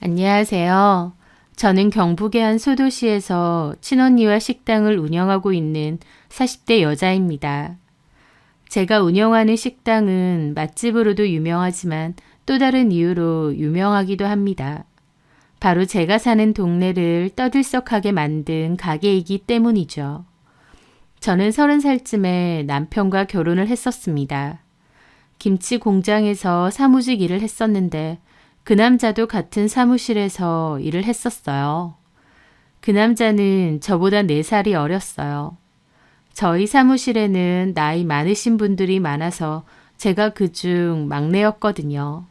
안녕하세요. 저는 경북의 한 소도시에서 친언니와 식당을 운영하고 있는 40대 여자입니다. 제가 운영하는 식당은 맛집으로도 유명하지만 또 다른 이유로 유명하기도 합니다. 바로 제가 사는 동네를 떠들썩하게 만든 가게이기 때문이죠. 저는 30살쯤에 남편과 결혼을 했었습니다. 김치 공장에서 사무직 일을 했었는데 그 남자도 같은 사무실에서 일을 했었어요. 그 남자는 저보다 4살이 어렸어요. 저희 사무실에는 나이 많으신 분들이 많아서 제가 그중 막내였거든요.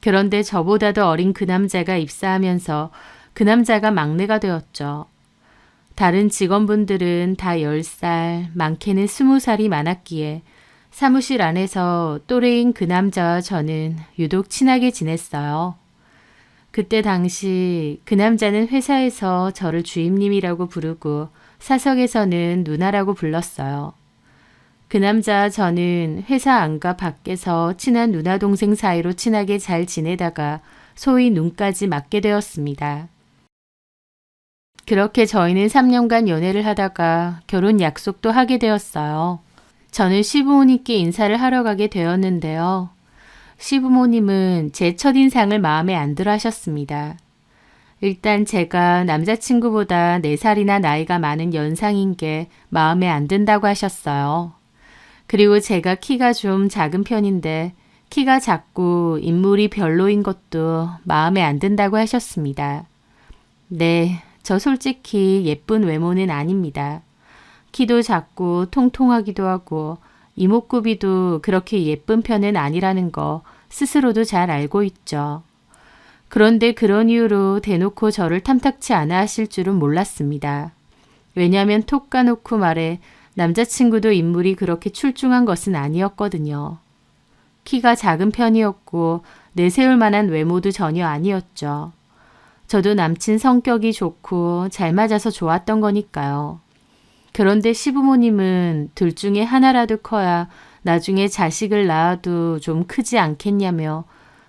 그런데 저보다도 어린 그 남자가 입사하면서 그 남자가 막내가 되었죠. 다른 직원분들은 다 10살, 많게는 20살이 많았기에 사무실 안에서 또래인 그 남자와 저는 유독 친하게 지냈어요. 그때 당시 그 남자는 회사에서 저를 주임님이라고 부르고 사석에서는 누나라고 불렀어요. 그 남자와 저는 회사 안과 밖에서 친한 누나 동생 사이로 친하게 잘 지내다가 소위 눈까지 맞게 되었습니다. 그렇게 저희는 3년간 연애를 하다가 결혼 약속도 하게 되었어요. 저는 시부모님께 인사를 하러 가게 되었는데요. 시부모님은 제 첫인상을 마음에 안 들어 하셨습니다. 일단 제가 남자친구보다 4살이나 나이가 많은 연상인 게 마음에 안 든다고 하셨어요. 그리고 제가 키가 좀 작은 편인데 키가 작고 인물이 별로인 것도 마음에 안 든다고 하셨습니다. 네, 저 솔직히 예쁜 외모는 아닙니다. 키도 작고 통통하기도 하고 이목구비도 그렇게 예쁜 편은 아니라는 거 스스로도 잘 알고 있죠. 그런데 그런 이유로 대놓고 저를 탐탁치 않아 하실 줄은 몰랐습니다. 왜냐하면 톡 까놓고 말해 남자친구도 인물이 그렇게 출중한 것은 아니었거든요. 키가 작은 편이었고 내세울 만한 외모도 전혀 아니었죠. 저도 남친 성격이 좋고 잘 맞아서 좋았던 거니까요. 그런데 시부모님은 둘 중에 하나라도 커야 나중에 자식을 낳아도 좀 크지 않겠냐며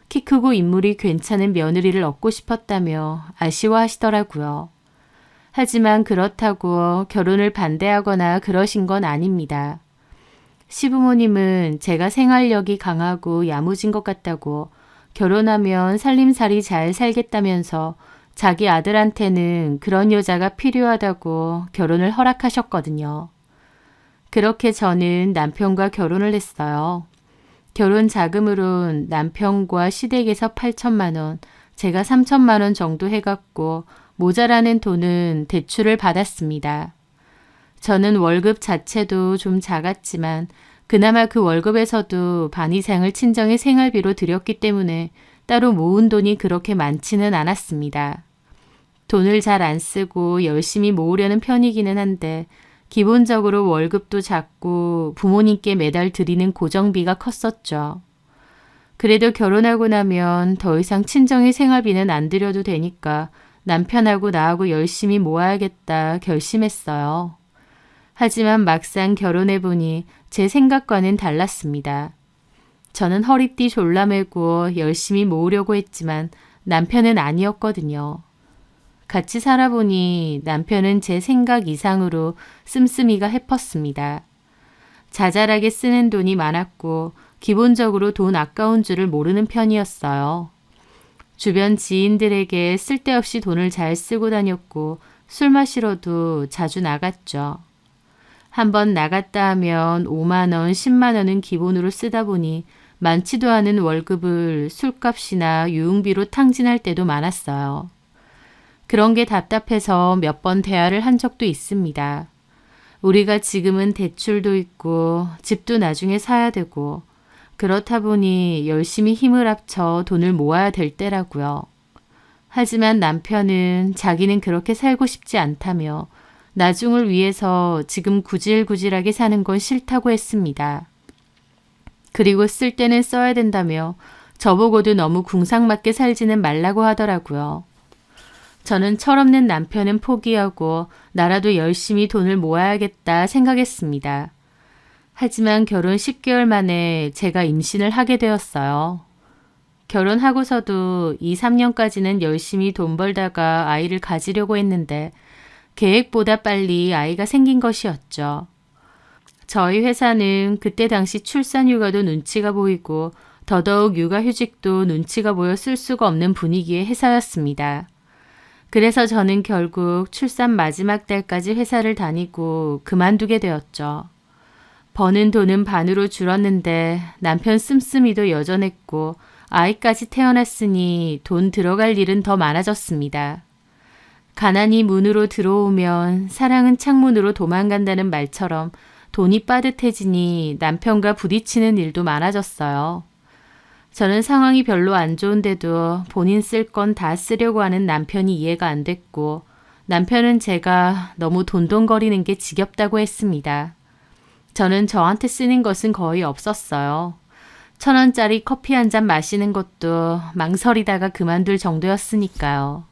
키 크고 인물이 괜찮은 며느리를 얻고 싶었다며 아쉬워하시더라고요. 하지만 그렇다고 결혼을 반대하거나 그러신 건 아닙니다. 시부모님은 제가 생활력이 강하고 야무진 것 같다고 결혼하면 살림살이 잘 살겠다면서 자기 아들한테는 그런 여자가 필요하다고 결혼을 허락하셨거든요. 그렇게 저는 남편과 결혼을 했어요. 결혼 자금으론 남편과 시댁에서 8천만 원, 제가 3천만 원 정도 해갖고 모자라는 돈은 대출을 받았습니다. 저는 월급 자체도 좀 작았지만 그나마 그 월급에서도 반 이상을 친정의 생활비로 들였기 때문에 따로 모은 돈이 그렇게 많지는 않았습니다. 돈을 잘 안 쓰고 열심히 모으려는 편이기는 한데 기본적으로 월급도 작고 부모님께 매달 드리는 고정비가 컸었죠. 그래도 결혼하고 나면 더 이상 친정의 생활비는 안 들여도 되니까 남편하고 나하고 열심히 모아야겠다 결심했어요. 하지만 막상 결혼해보니 제 생각과는 달랐습니다. 저는 허리띠 졸라매고 열심히 모으려고 했지만 남편은 아니었거든요. 같이 살아보니 남편은 제 생각 이상으로 씀씀이가 해펐습니다. 자잘하게 쓰는 돈이 많았고 기본적으로 돈 아까운 줄을 모르는 편이었어요. 주변 지인들에게 쓸데없이 돈을 잘 쓰고 다녔고 술 마시러도 자주 나갔죠. 한번 나갔다 하면 5만 원, 10만 원은 기본으로 쓰다 보니 많지도 않은 월급을 술값이나 유흥비로 탕진할 때도 많았어요. 그런 게 답답해서 몇 번 대화를 한 적도 있습니다. 우리가 지금은 대출도 있고 집도 나중에 사야 되고 그렇다 보니 열심히 힘을 합쳐 돈을 모아야 될 때라고요. 하지만 남편은 자기는 그렇게 살고 싶지 않다며 나중을 위해서 지금 구질구질하게 사는 건 싫다고 했습니다. 그리고 쓸 때는 써야 된다며 저보고도 너무 궁상맞게 살지는 말라고 하더라고요. 저는 철없는 남편은 포기하고 나라도 열심히 돈을 모아야겠다 생각했습니다. 하지만 결혼 10개월 만에 제가 임신을 하게 되었어요. 결혼하고서도 2, 3년까지는 열심히 돈 벌다가 아이를 가지려고 했는데 계획보다 빨리 아이가 생긴 것이었죠. 저희 회사는 그때 당시 출산 휴가도 눈치가 보이고 더더욱 육아휴직도 눈치가 보여 쓸 수가 없는 분위기의 회사였습니다. 그래서 저는 결국 출산 마지막 달까지 회사를 다니고 그만두게 되었죠. 버는 돈은 반으로 줄었는데 남편 씀씀이도 여전했고 아이까지 태어났으니 돈 들어갈 일은 더 많아졌습니다. 가난이 문으로 들어오면 사랑은 창문으로 도망간다는 말처럼 돈이 빠듯해지니 남편과 부딪히는 일도 많아졌어요. 저는 상황이 별로 안 좋은데도 본인 쓸 건 다 쓰려고 하는 남편이 이해가 안 됐고 남편은 제가 너무 돈돈거리는 게 지겹다고 했습니다. 저는 저한테 쓰는 것은 거의 없었어요. 1,000원짜리 커피 한 잔 마시는 것도 망설이다가 그만둘 정도였으니까요.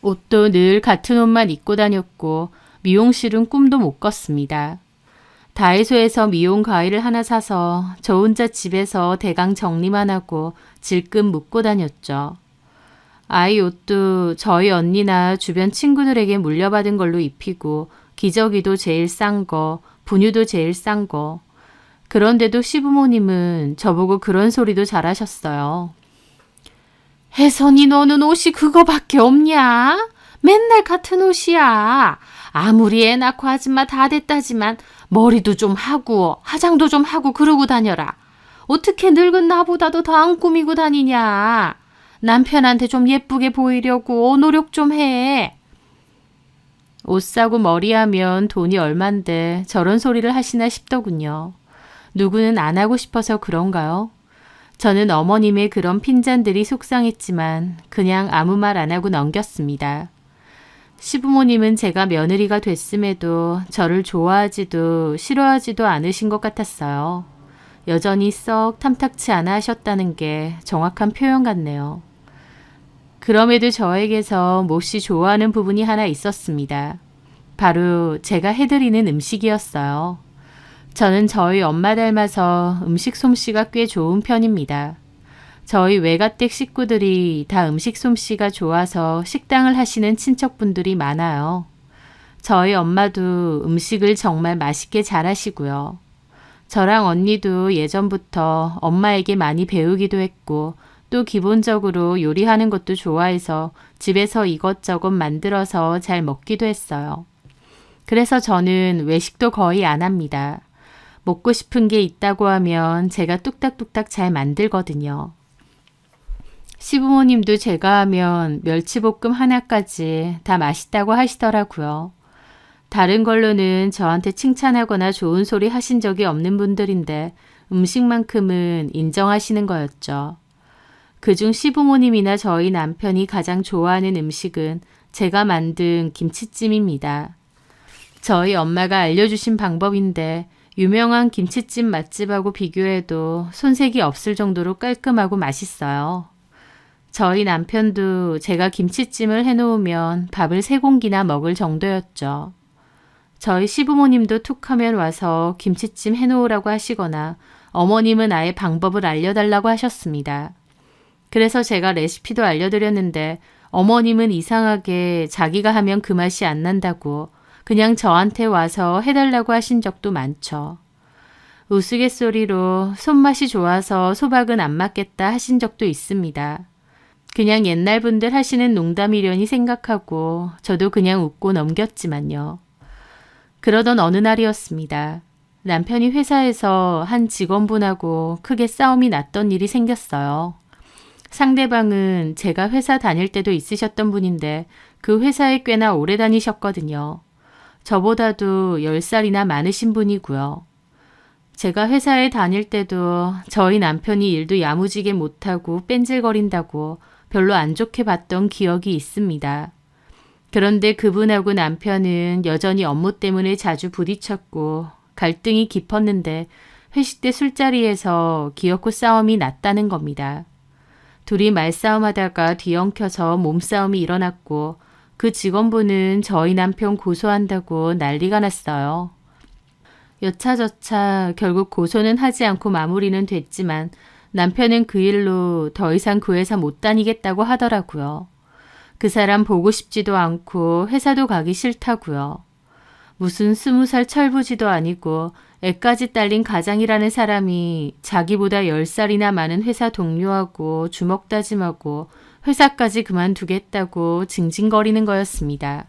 옷도 늘 같은 옷만 입고 다녔고 미용실은 꿈도 못 꿨습니다. 다이소에서 미용 가위를 하나 사서 저 혼자 집에서 대강 정리만 하고 질끈 묶고 다녔죠. 아이 옷도 저희 언니나 주변 친구들에게 물려받은 걸로 입히고 기저귀도 제일 싼 거, 분유도 제일 싼 거. 그런데도 시부모님은 저보고 그런 소리도 잘하셨어요. 혜선이 너는 옷이 그거밖에 없냐? 맨날 같은 옷이야. 아무리 애 낳고 아줌마 다 됐다지만 머리도 좀 하고 화장도 좀 하고 그러고 다녀라. 어떻게 늙은 나보다도 더 안 꾸미고 다니냐. 남편한테 좀 예쁘게 보이려고 노력 좀 해. 옷 사고 머리하면 돈이 얼만데 저런 소리를 하시나 싶더군요. 누구는 안 하고 싶어서 그런가요? 저는 어머님의 그런 핀잔들이 속상했지만 그냥 아무 말 안 하고 넘겼습니다. 시부모님은 제가 며느리가 됐음에도 저를 좋아하지도 싫어하지도 않으신 것 같았어요. 여전히 썩 탐탁치 않아 하셨다는 게 정확한 표현 같네요. 그럼에도 저에게서 몹시 좋아하는 부분이 하나 있었습니다. 바로 제가 해드리는 음식이었어요. 저는 저희 엄마 닮아서 음식 솜씨가 꽤 좋은 편입니다. 저희 외가댁 식구들이 다 음식 솜씨가 좋아서 식당을 하시는 친척분들이 많아요. 저희 엄마도 음식을 정말 맛있게 잘하시고요. 저랑 언니도 예전부터 엄마에게 많이 배우기도 했고 또 기본적으로 요리하는 것도 좋아해서 집에서 이것저것 만들어서 잘 먹기도 했어요. 그래서 저는 외식도 거의 안 합니다. 먹고 싶은 게 있다고 하면 제가 뚝딱뚝딱 잘 만들거든요. 시부모님도 제가 하면 멸치볶음 하나까지 다 맛있다고 하시더라고요. 다른 걸로는 저한테 칭찬하거나 좋은 소리 하신 적이 없는 분들인데 음식만큼은 인정하시는 거였죠. 그중 시부모님이나 저희 남편이 가장 좋아하는 음식은 제가 만든 김치찜입니다. 저희 엄마가 알려주신 방법인데 유명한 김치찜 맛집하고 비교해도 손색이 없을 정도로 깔끔하고 맛있어요. 저희 남편도 제가 김치찜을 해놓으면 밥을 3공기나 먹을 정도였죠. 저희 시부모님도 툭하면 와서 김치찜 해놓으라고 하시거나 어머님은 아예 방법을 알려달라고 하셨습니다. 그래서 제가 레시피도 알려드렸는데 어머님은 이상하게 자기가 하면 그 맛이 안 난다고 그냥 저한테 와서 해달라고 하신 적도 많죠. 우스갯소리로 손맛이 좋아서 소박은 안 맞겠다 하신 적도 있습니다. 그냥 옛날 분들 하시는 농담이려니 생각하고 저도 그냥 웃고 넘겼지만요. 그러던 어느 날이었습니다. 남편이 회사에서 한 직원분하고 크게 싸움이 났던 일이 생겼어요. 상대방은 제가 회사 다닐 때도 있으셨던 분인데 그 회사에 꽤나 오래 다니셨거든요. 저보다도 10살이나 많으신 분이고요. 제가 회사에 다닐 때도 저희 남편이 일도 야무지게 못하고 뺀질거린다고 별로 안 좋게 봤던 기억이 있습니다. 그런데 그분하고 남편은 여전히 업무 때문에 자주 부딪혔고 갈등이 깊었는데 회식 때 술자리에서 기어코 싸움이 났다는 겁니다. 둘이 말싸움하다가 뒤엉켜서 몸싸움이 일어났고 그 직원분은 저희 남편 고소한다고 난리가 났어요. 여차저차 결국 고소는 하지 않고 마무리는 됐지만 남편은 그 일로 더 이상 그 회사 못 다니겠다고 하더라고요. 그 사람 보고 싶지도 않고 회사도 가기 싫다고요. 무슨 20살 철부지도 아니고 애까지 딸린 가장이라는 사람이 자기보다 10살이나 많은 회사 동료하고 주먹다짐하고 회사까지 그만두겠다고 징징거리는 거였습니다.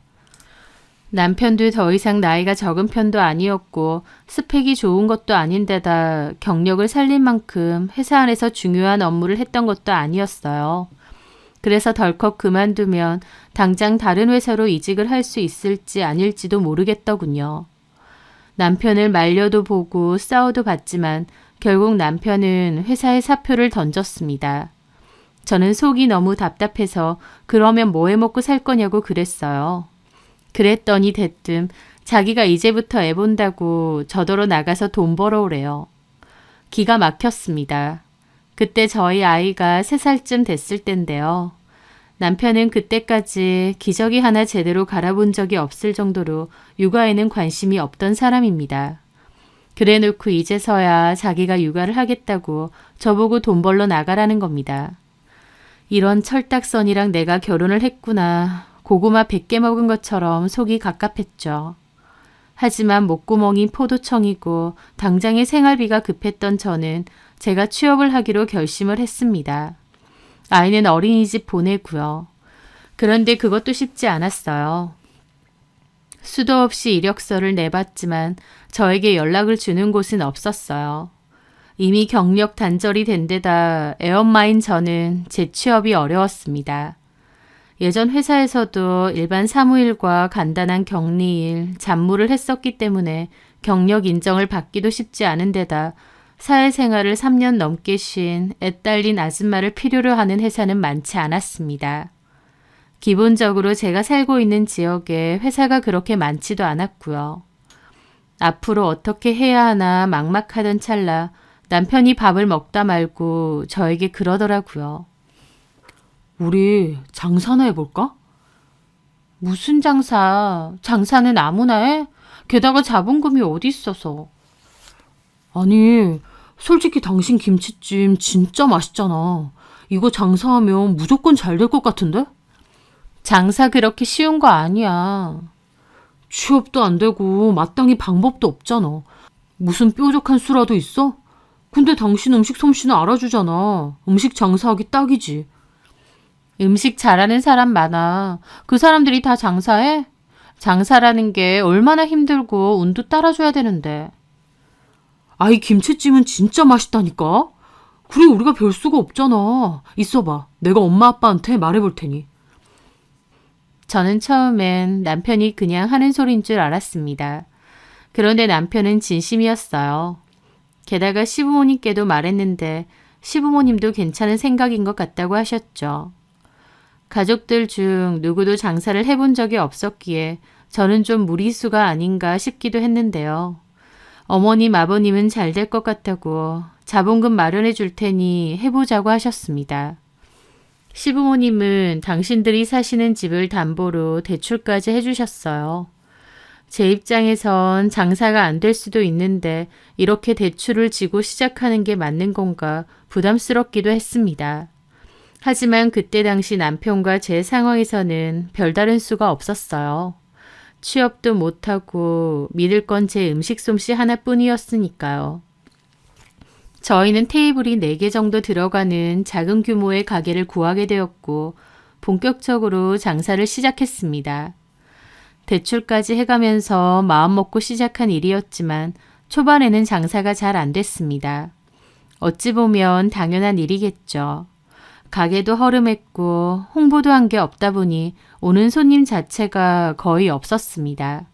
남편도 더 이상 나이가 적은 편도 아니었고 스펙이 좋은 것도 아닌데다 경력을 살릴 만큼 회사 안에서 중요한 업무를 했던 것도 아니었어요. 그래서 덜컥 그만두면 당장 다른 회사로 이직을 할 수 있을지 아닐지도 모르겠더군요. 남편을 말려도 보고 싸워도 봤지만 결국 남편은 회사에 사표를 던졌습니다. 저는 속이 너무 답답해서 그러면 뭐 해먹고 살 거냐고 그랬어요. 그랬더니 대뜸 자기가 이제부터 애 본다고 저더러 나가서 돈 벌어오래요. 기가 막혔습니다. 그때 저희 아이가 3살쯤 됐을 땐데요. 남편은 그때까지 기저귀 하나 제대로 갈아본 적이 없을 정도로 육아에는 관심이 없던 사람입니다. 그래놓고 이제서야 자기가 육아를 하겠다고 저보고 돈 벌러 나가라는 겁니다. 이런 철딱선이랑 내가 결혼을 했구나. 고구마 100개 먹은 것처럼 속이 갑갑했죠. 하지만 목구멍이 포도청이고 당장의 생활비가 급했던 저는 제가 취업을 하기로 결심을 했습니다. 아이는 어린이집 보내고요. 그런데 그것도 쉽지 않았어요. 수도 없이 이력서를 내봤지만 저에게 연락을 주는 곳은 없었어요. 이미 경력 단절이 된 데다 애엄마인 저는 재취업이 어려웠습니다. 예전 회사에서도 일반 사무일과 간단한 격리일, 잡무를 했었기 때문에 경력 인정을 받기도 쉽지 않은 데다 사회생활을 3년 넘게 쉰 애 딸린 아줌마를 필요로 하는 회사는 많지 않았습니다. 기본적으로 제가 살고 있는 지역에 회사가 그렇게 많지도 않았고요. 앞으로 어떻게 해야 하나 막막하던 찰나 남편이 밥을 먹다 말고 저에게 그러더라고요. 우리 장사나 해볼까? 무슨 장사? 장사는 아무나 해? 게다가 자본금이 어디 있어서. 아니, 솔직히 당신 김치찜 진짜 맛있잖아. 이거 장사하면 무조건 잘 될 것 같은데? 장사 그렇게 쉬운 거 아니야. 취업도 안 되고 마땅히 방법도 없잖아. 무슨 뾰족한 수라도 있어? 근데 당신 음식 솜씨는 알아주잖아. 음식 장사하기 딱이지. 음식 잘하는 사람 많아. 그 사람들이 다 장사해? 장사라는 게 얼마나 힘들고 운도 따라줘야 되는데. 아이 김치찜은 진짜 맛있다니까? 그래 우리가 별 수가 없잖아. 있어봐. 내가 엄마 아빠한테 말해볼 테니. 저는 처음엔 남편이 그냥 하는 소린 줄 알았습니다. 그런데 남편은 진심이었어요. 게다가 시부모님께도 말했는데 시부모님도 괜찮은 생각인 것 같다고 하셨죠. 가족들 중 누구도 장사를 해본 적이 없었기에 저는 좀 무리수가 아닌가 싶기도 했는데요. 어머님, 아버님은 잘 될 것 같다고 자본금 마련해 줄 테니 해보자고 하셨습니다. 시부모님은 당신들이 사시는 집을 담보로 대출까지 해주셨어요. 제 입장에선 장사가 안 될 수도 있는데 이렇게 대출을 지고 시작하는 게 맞는 건가 부담스럽기도 했습니다. 하지만 그때 당시 남편과 제 상황에서는 별다른 수가 없었어요. 취업도 못하고 믿을 건 제 음식 솜씨 하나뿐이었으니까요. 저희는 테이블이 4개 정도 들어가는 작은 규모의 가게를 구하게 되었고 본격적으로 장사를 시작했습니다. 대출까지 해가면서 마음먹고 시작한 일이었지만 초반에는 장사가 잘 안 됐습니다. 어찌 보면 당연한 일이겠죠. 가게도 허름했고 홍보도 한 게 없다 보니 오는 손님 자체가 거의 없었습니다.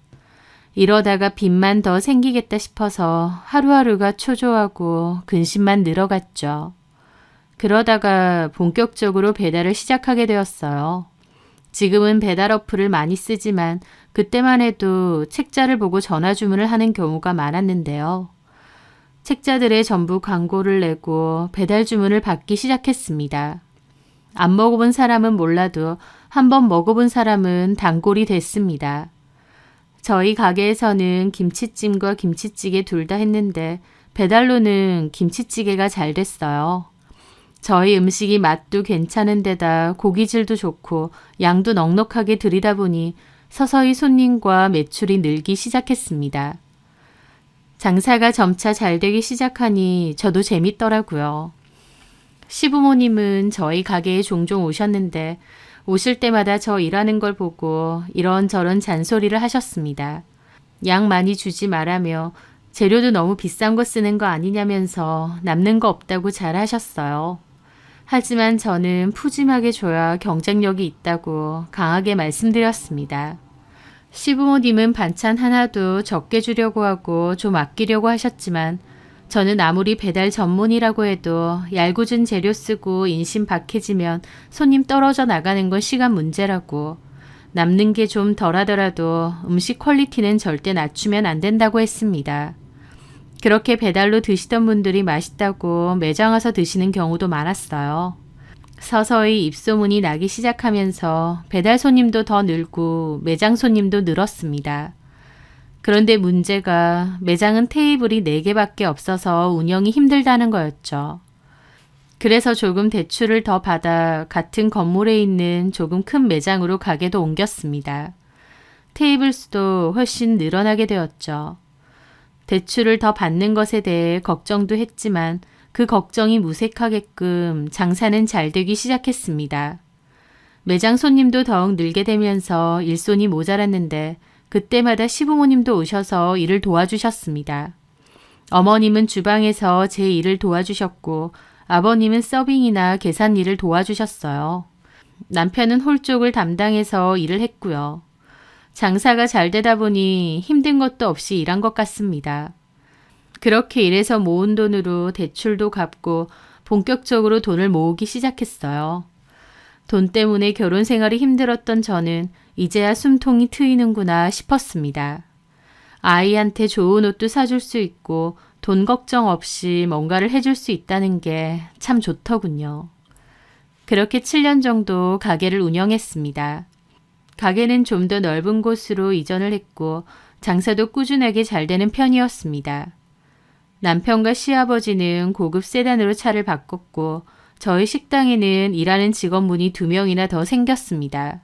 이러다가 빚만 더 생기겠다 싶어서 하루하루가 초조하고 근심만 늘어갔죠. 그러다가 본격적으로 배달을 시작하게 되었어요. 지금은 배달 어플을 많이 쓰지만 그때만 해도 책자를 보고 전화 주문을 하는 경우가 많았는데요. 책자들에 전부 광고를 내고 배달 주문을 받기 시작했습니다. 안 먹어본 사람은 몰라도 한번 먹어본 사람은 단골이 됐습니다. 저희 가게에서는 김치찜과 김치찌개 둘 다 했는데 배달로는 김치찌개가 잘 됐어요. 저희 음식이 맛도 괜찮은 데다 고기질도 좋고 양도 넉넉하게 드리다 보니 서서히 손님과 매출이 늘기 시작했습니다. 장사가 점차 잘 되기 시작하니 저도 재밌더라고요. 시부모님은 저희 가게에 종종 오셨는데 오실 때마다 저 일하는 걸 보고 이런저런 잔소리를 하셨습니다. 양 많이 주지 말라며 재료도 너무 비싼 거 쓰는 거 아니냐면서 남는 거 없다고 잘 하셨어요. 하지만 저는 푸짐하게 줘야 경쟁력이 있다고 강하게 말씀드렸습니다. 시부모님은 반찬 하나도 적게 주려고 하고 좀 아끼려고 하셨지만 저는 아무리 배달 전문이라고 해도 얄궂은 재료 쓰고 인심 박해지면 손님 떨어져 나가는 건 시간 문제라고 남는 게 좀 덜하더라도 음식 퀄리티는 절대 낮추면 안 된다고 했습니다. 그렇게 배달로 드시던 분들이 맛있다고 매장 와서 드시는 경우도 많았어요. 서서히 입소문이 나기 시작하면서 배달 손님도 더 늘고 매장 손님도 늘었습니다. 그런데 문제가 매장은 테이블이 4개밖에 없어서 운영이 힘들다는 거였죠. 그래서 조금 대출을 더 받아 같은 건물에 있는 조금 큰 매장으로 가게도 옮겼습니다. 테이블 수도 훨씬 늘어나게 되었죠. 대출을 더 받는 것에 대해 걱정도 했지만 그 걱정이 무색하게끔 장사는 잘 되기 시작했습니다. 매장 손님도 더욱 늘게 되면서 일손이 모자랐는데 그때마다 시부모님도 오셔서 일을 도와주셨습니다. 어머님은 주방에서 제 일을 도와주셨고 아버님은 서빙이나 계산 일을 도와주셨어요. 남편은 홀 쪽을 담당해서 일을 했고요. 장사가 잘 되다 보니 힘든 것도 없이 일한 것 같습니다. 그렇게 일해서 모은 돈으로 대출도 갚고 본격적으로 돈을 모으기 시작했어요. 돈 때문에 결혼 생활이 힘들었던 저는 이제야 숨통이 트이는구나 싶었습니다. 아이한테 좋은 옷도 사줄 수 있고 돈 걱정 없이 뭔가를 해줄 수 있다는 게 참 좋더군요. 그렇게 7년 정도 가게를 운영했습니다. 가게는 좀 더 넓은 곳으로 이전을 했고 장사도 꾸준하게 잘 되는 편이었습니다. 남편과 시아버지는 고급 세단으로 차를 바꿨고 저희 식당에는 일하는 직원분이 2명이나 더 생겼습니다.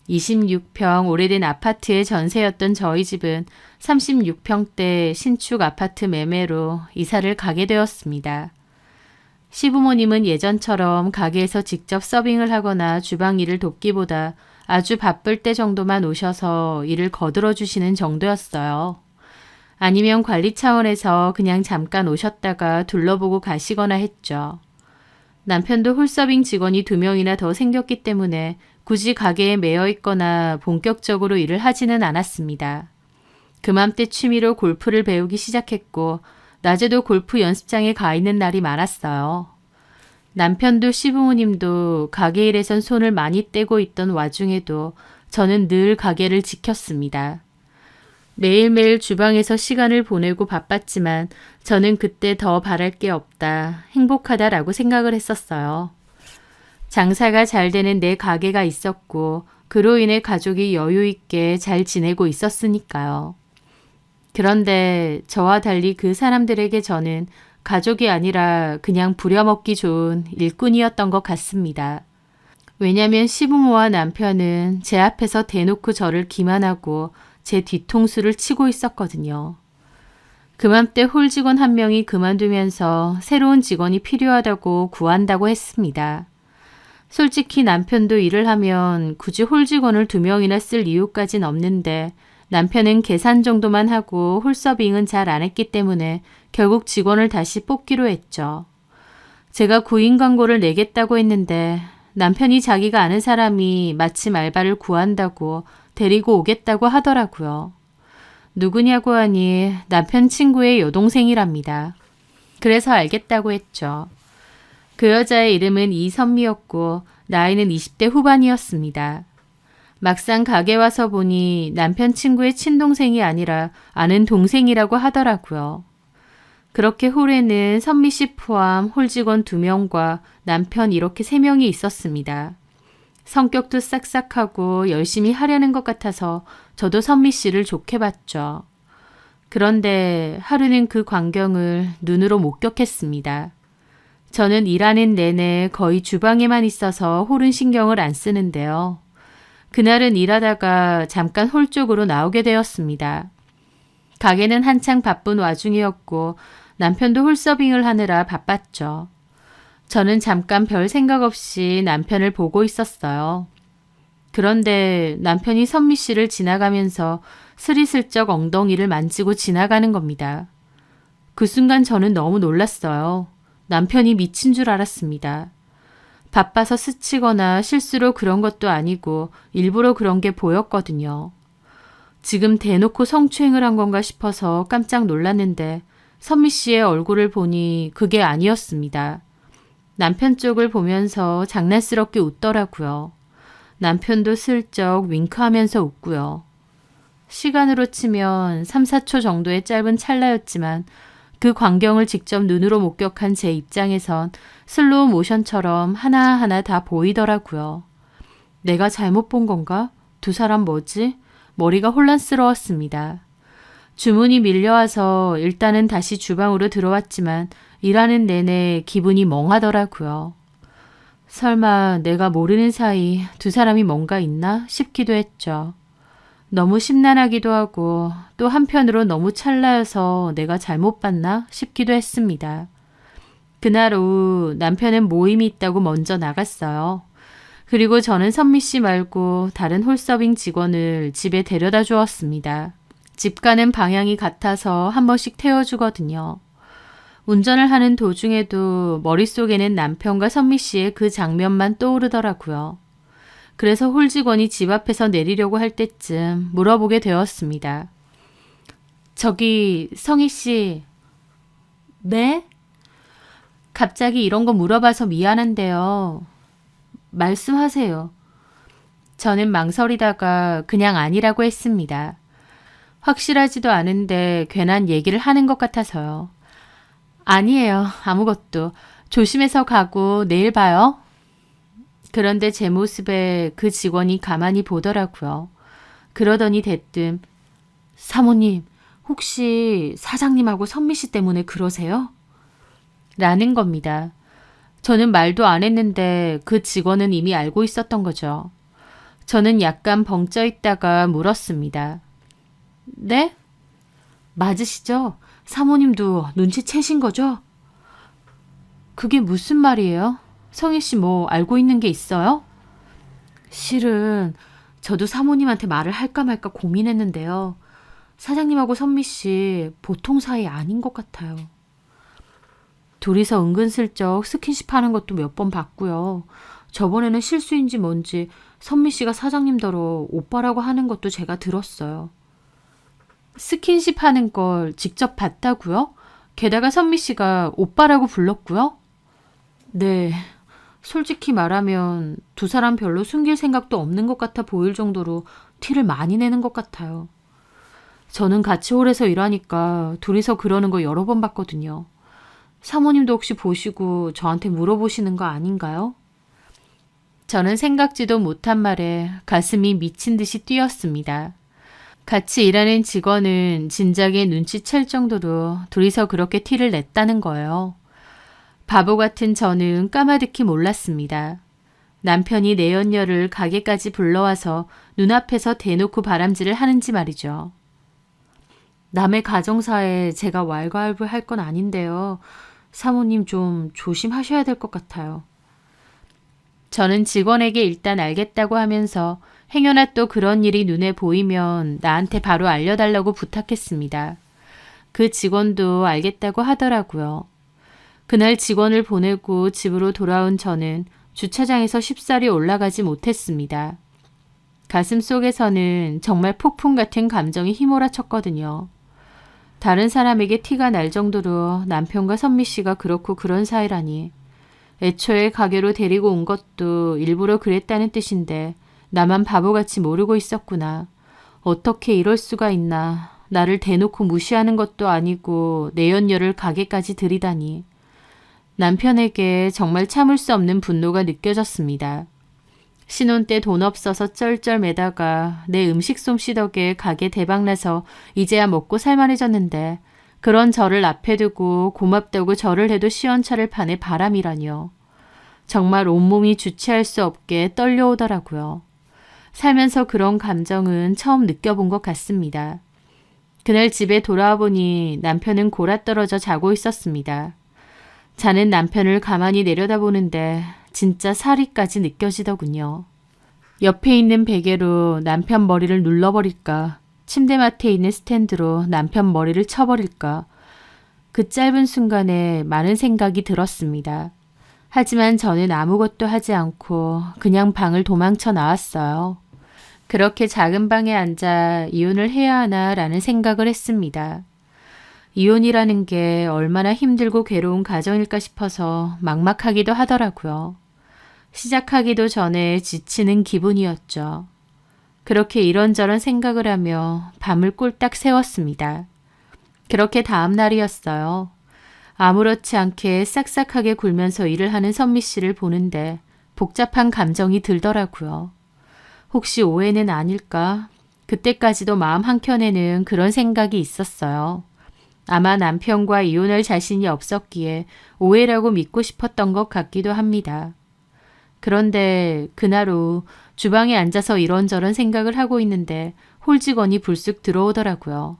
26평 오래된 아파트의 전세였던 저희 집은 36평대 신축 아파트 매매로 이사를 가게 되었습니다. 시부모님은 예전처럼 가게에서 직접 서빙을 하거나 주방 일을 돕기보다 아주 바쁠 때 정도만 오셔서 일을 거들어 주시는 정도였어요. 아니면 관리 차원에서 그냥 잠깐 오셨다가 둘러보고 가시거나 했죠. 남편도 홀서빙 직원이 2명이나 더 생겼기 때문에 굳이 가게에 매여 있거나 본격적으로 일을 하지는 않았습니다. 그맘때 취미로 골프를 배우기 시작했고 낮에도 골프 연습장에 가 있는 날이 많았어요. 남편도 시부모님도 가게 일에선 손을 많이 떼고 있던 와중에도 저는 늘 가게를 지켰습니다. 매일매일 주방에서 시간을 보내고 바빴지만 저는 그때 더 바랄 게 없다, 행복하다라고 생각을 했었어요. 장사가 잘 되는 내 가게가 있었고 그로 인해 가족이 여유 있게 잘 지내고 있었으니까요. 그런데 저와 달리 그 사람들에게 저는 가족이 아니라 그냥 부려먹기 좋은 일꾼이었던 것 같습니다. 왜냐면 시부모와 남편은 제 앞에서 대놓고 저를 기만하고 제 뒤통수를 치고 있었거든요. 그맘때 홀 직원 1명이 그만두면서 새로운 직원이 필요하다고 구한다고 했습니다. 솔직히 남편도 일을 하면 굳이 홀 직원을 2명이나 쓸 이유까진 없는데 남편은 계산 정도만 하고 홀서빙은 잘 안 했기 때문에 결국 직원을 다시 뽑기로 했죠. 제가 구인 광고를 내겠다고 했는데 남편이 자기가 아는 사람이 마침 알바를 구한다고 데리고 오겠다고 하더라고요. 누구냐고 하니 남편 친구의 여동생이랍니다. 그래서 알겠다고 했죠. 그 여자의 이름은 이선미였고 나이는 20대 후반이었습니다. 막상 가게 와서 보니 남편 친구의 친동생이 아니라 아는 동생이라고 하더라고요. 그렇게 홀에는 선미 씨 포함 홀 직원 2명과 남편 이렇게 3명이 있었습니다. 성격도 싹싹하고 열심히 하려는 것 같아서 저도 선미 씨를 좋게 봤죠. 그런데 하루는 그 광경을 눈으로 목격했습니다. 저는 일하는 내내 거의 주방에만 있어서 홀은 신경을 안 쓰는데요. 그날은 일하다가 잠깐 홀 쪽으로 나오게 되었습니다. 가게는 한창 바쁜 와중이었고 남편도 홀 서빙을 하느라 바빴죠. 저는 잠깐 별 생각 없이 남편을 보고 있었어요. 그런데 남편이 선미 씨를 지나가면서 스리슬쩍 엉덩이를 만지고 지나가는 겁니다. 그 순간 저는 너무 놀랐어요. 남편이 미친 줄 알았습니다. 바빠서 스치거나 실수로 그런 것도 아니고 일부러 그런 게 보였거든요. 지금 대놓고 성추행을 한 건가 싶어서 깜짝 놀랐는데 선미 씨의 얼굴을 보니 그게 아니었습니다. 남편 쪽을 보면서 장난스럽게 웃더라고요. 남편도 슬쩍 윙크하면서 웃고요. 시간으로 치면 3, 4초 정도의 짧은 찰나였지만 그 광경을 직접 눈으로 목격한 제 입장에선 슬로우 모션처럼 하나하나 다 보이더라고요. 내가 잘못 본 건가? 두 사람 뭐지? 머리가 혼란스러웠습니다. 주문이 밀려와서 일단은 다시 주방으로 들어왔지만 일하는 내내 기분이 멍하더라고요. 설마 내가 모르는 사이 두 사람이 뭔가 있나 싶기도 했죠. 너무 심란하기도 하고 또 한편으로 너무 찰나여서 내가 잘못 봤나 싶기도 했습니다. 그날 오후 남편은 모임이 있다고 먼저 나갔어요. 그리고 저는 선미 씨 말고 다른 홀서빙 직원을 집에 데려다 주었습니다. 집 가는 방향이 같아서 한 번씩 태워주거든요. 운전을 하는 도중에도 머릿속에는 남편과 선미 씨의 그 장면만 떠오르더라고요. 그래서 홀 직원이 집 앞에서 내리려고 할 때쯤 물어보게 되었습니다. 저기 성희 씨. 네? 갑자기 이런 거 물어봐서 미안한데요. 말씀하세요. 저는 망설이다가 그냥 아니라고 했습니다. 확실하지도 않은데 괜한 얘기를 하는 것 같아서요. 아니에요. 아무것도. 조심해서 가고 내일 봐요. 그런데 제 모습에 그 직원이 가만히 보더라고요. 그러더니 대뜸 사모님 혹시 사장님하고 선미 씨 때문에 그러세요? 라는 겁니다. 저는 말도 안 했는데 그 직원은 이미 알고 있었던 거죠. 저는 약간 벙쪄 있다가 물었습니다. 네? 맞으시죠? 사모님도 눈치채신 거죠? 그게 무슨 말이에요? 성희 씨 뭐 알고 있는 게 있어요? 실은 저도 사모님한테 말을 할까 말까 고민했는데요. 사장님하고 선미 씨 보통 사이 아닌 것 같아요. 둘이서 은근슬쩍 스킨십 하는 것도 몇 번 봤고요. 저번에는 실수인지 뭔지 선미 씨가 사장님더러 오빠라고 하는 것도 제가 들었어요. 스킨십 하는 걸 직접 봤다고요? 게다가 선미 씨가 오빠라고 불렀고요? 네, 솔직히 말하면 두 사람 별로 숨길 생각도 없는 것 같아 보일 정도로 티를 많이 내는 것 같아요. 저는 같이 홀에서 일하니까 둘이서 그러는 거 여러 번 봤거든요. 사모님도 혹시 보시고 저한테 물어보시는 거 아닌가요? 저는 생각지도 못한 말에 가슴이 미친 듯이 뛰었습니다. 같이 일하는 직원은 진작에 눈치챌 정도로 둘이서 그렇게 티를 냈다는 거예요. 바보 같은 저는 까마득히 몰랐습니다. 남편이 내연녀를 가게까지 불러와서 눈앞에서 대놓고 바람질을 하는지 말이죠. 남의 가정사에 제가 왈가왈부할 건 아닌데요. 사모님 좀 조심하셔야 될 것 같아요. 저는 직원에게 일단 알겠다고 하면서 행여나 또 그런 일이 눈에 보이면 나한테 바로 알려달라고 부탁했습니다. 그 직원도 알겠다고 하더라고요. 그날 직원을 보내고 집으로 돌아온 저는 주차장에서 쉽사리 올라가지 못했습니다. 가슴 속에서는 정말 폭풍 같은 감정이 휘몰아쳤거든요. 다른 사람에게 티가 날 정도로 남편과 선미 씨가 그렇고 그런 사이라니. 애초에 가게로 데리고 온 것도 일부러 그랬다는 뜻인데 나만 바보같이 모르고 있었구나. 어떻게 이럴 수가 있나. 나를 대놓고 무시하는 것도 아니고 내연녀를 가게까지 들이다니. 남편에게 정말 참을 수 없는 분노가 느껴졌습니다. 신혼 때 돈 없어서 쩔쩔매다가 내 음식 솜씨 덕에 가게 대박나서 이제야 먹고 살만해졌는데 그런 저를 앞에 두고 고맙다고 절을 해도 시원찮을 판의 바람이라뇨. 정말 온몸이 주체할 수 없게 떨려오더라고요. 살면서 그런 감정은 처음 느껴본 것 같습니다. 그날 집에 돌아와 보니 남편은 골아떨어져 자고 있었습니다. 자는 남편을 가만히 내려다보는데 진짜 사리까지 느껴지더군요. 옆에 있는 베개로 남편 머리를 눌러버릴까, 침대맡에 있는 스탠드로 남편 머리를 쳐버릴까, 그 짧은 순간에 많은 생각이 들었습니다. 하지만 저는 아무것도 하지 않고 그냥 방을 도망쳐 나왔어요. 그렇게 작은 방에 앉아 이혼을 해야 하나라는 생각을 했습니다. 이혼이라는 게 얼마나 힘들고 괴로운 과정일까 싶어서 막막하기도 하더라고요. 시작하기도 전에 지치는 기분이었죠. 그렇게 이런저런 생각을 하며 밤을 꼴딱 새웠습니다. 그렇게 다음 날이었어요. 아무렇지 않게 싹싹하게 굴면서 일을 하는 선미 씨를 보는데 복잡한 감정이 들더라고요. 혹시 오해는 아닐까? 그때까지도 마음 한켠에는 그런 생각이 있었어요. 아마 남편과 이혼할 자신이 없었기에 오해라고 믿고 싶었던 것 같기도 합니다. 그런데 그날 오후 주방에 앉아서 이런저런 생각을 하고 있는데 홀직원이 불쑥 들어오더라고요.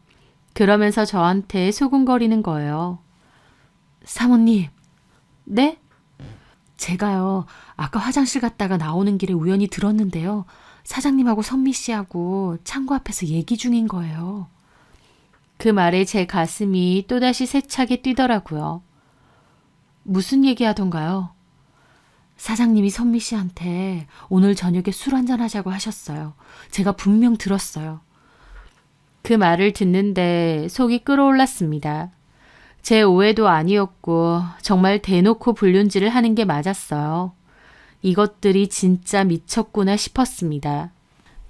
그러면서 저한테 소곤거리는 거예요. 사모님. 네? 제가요, 아까 화장실 갔다가 나오는 길에 우연히 들었는데요. 사장님하고 선미 씨하고 창고 앞에서 얘기 중인 거예요. 그 말에 제 가슴이 또다시 세차게 뛰더라고요. 무슨 얘기하던가요? 사장님이 선미 씨한테 오늘 저녁에 술 한잔 하자고 하셨어요. 제가 분명 들었어요. 그 말을 듣는데 속이 끓어올랐습니다. 제 오해도 아니었고 정말 대놓고 불륜질을 하는 게 맞았어요. 이것들이 진짜 미쳤구나 싶었습니다.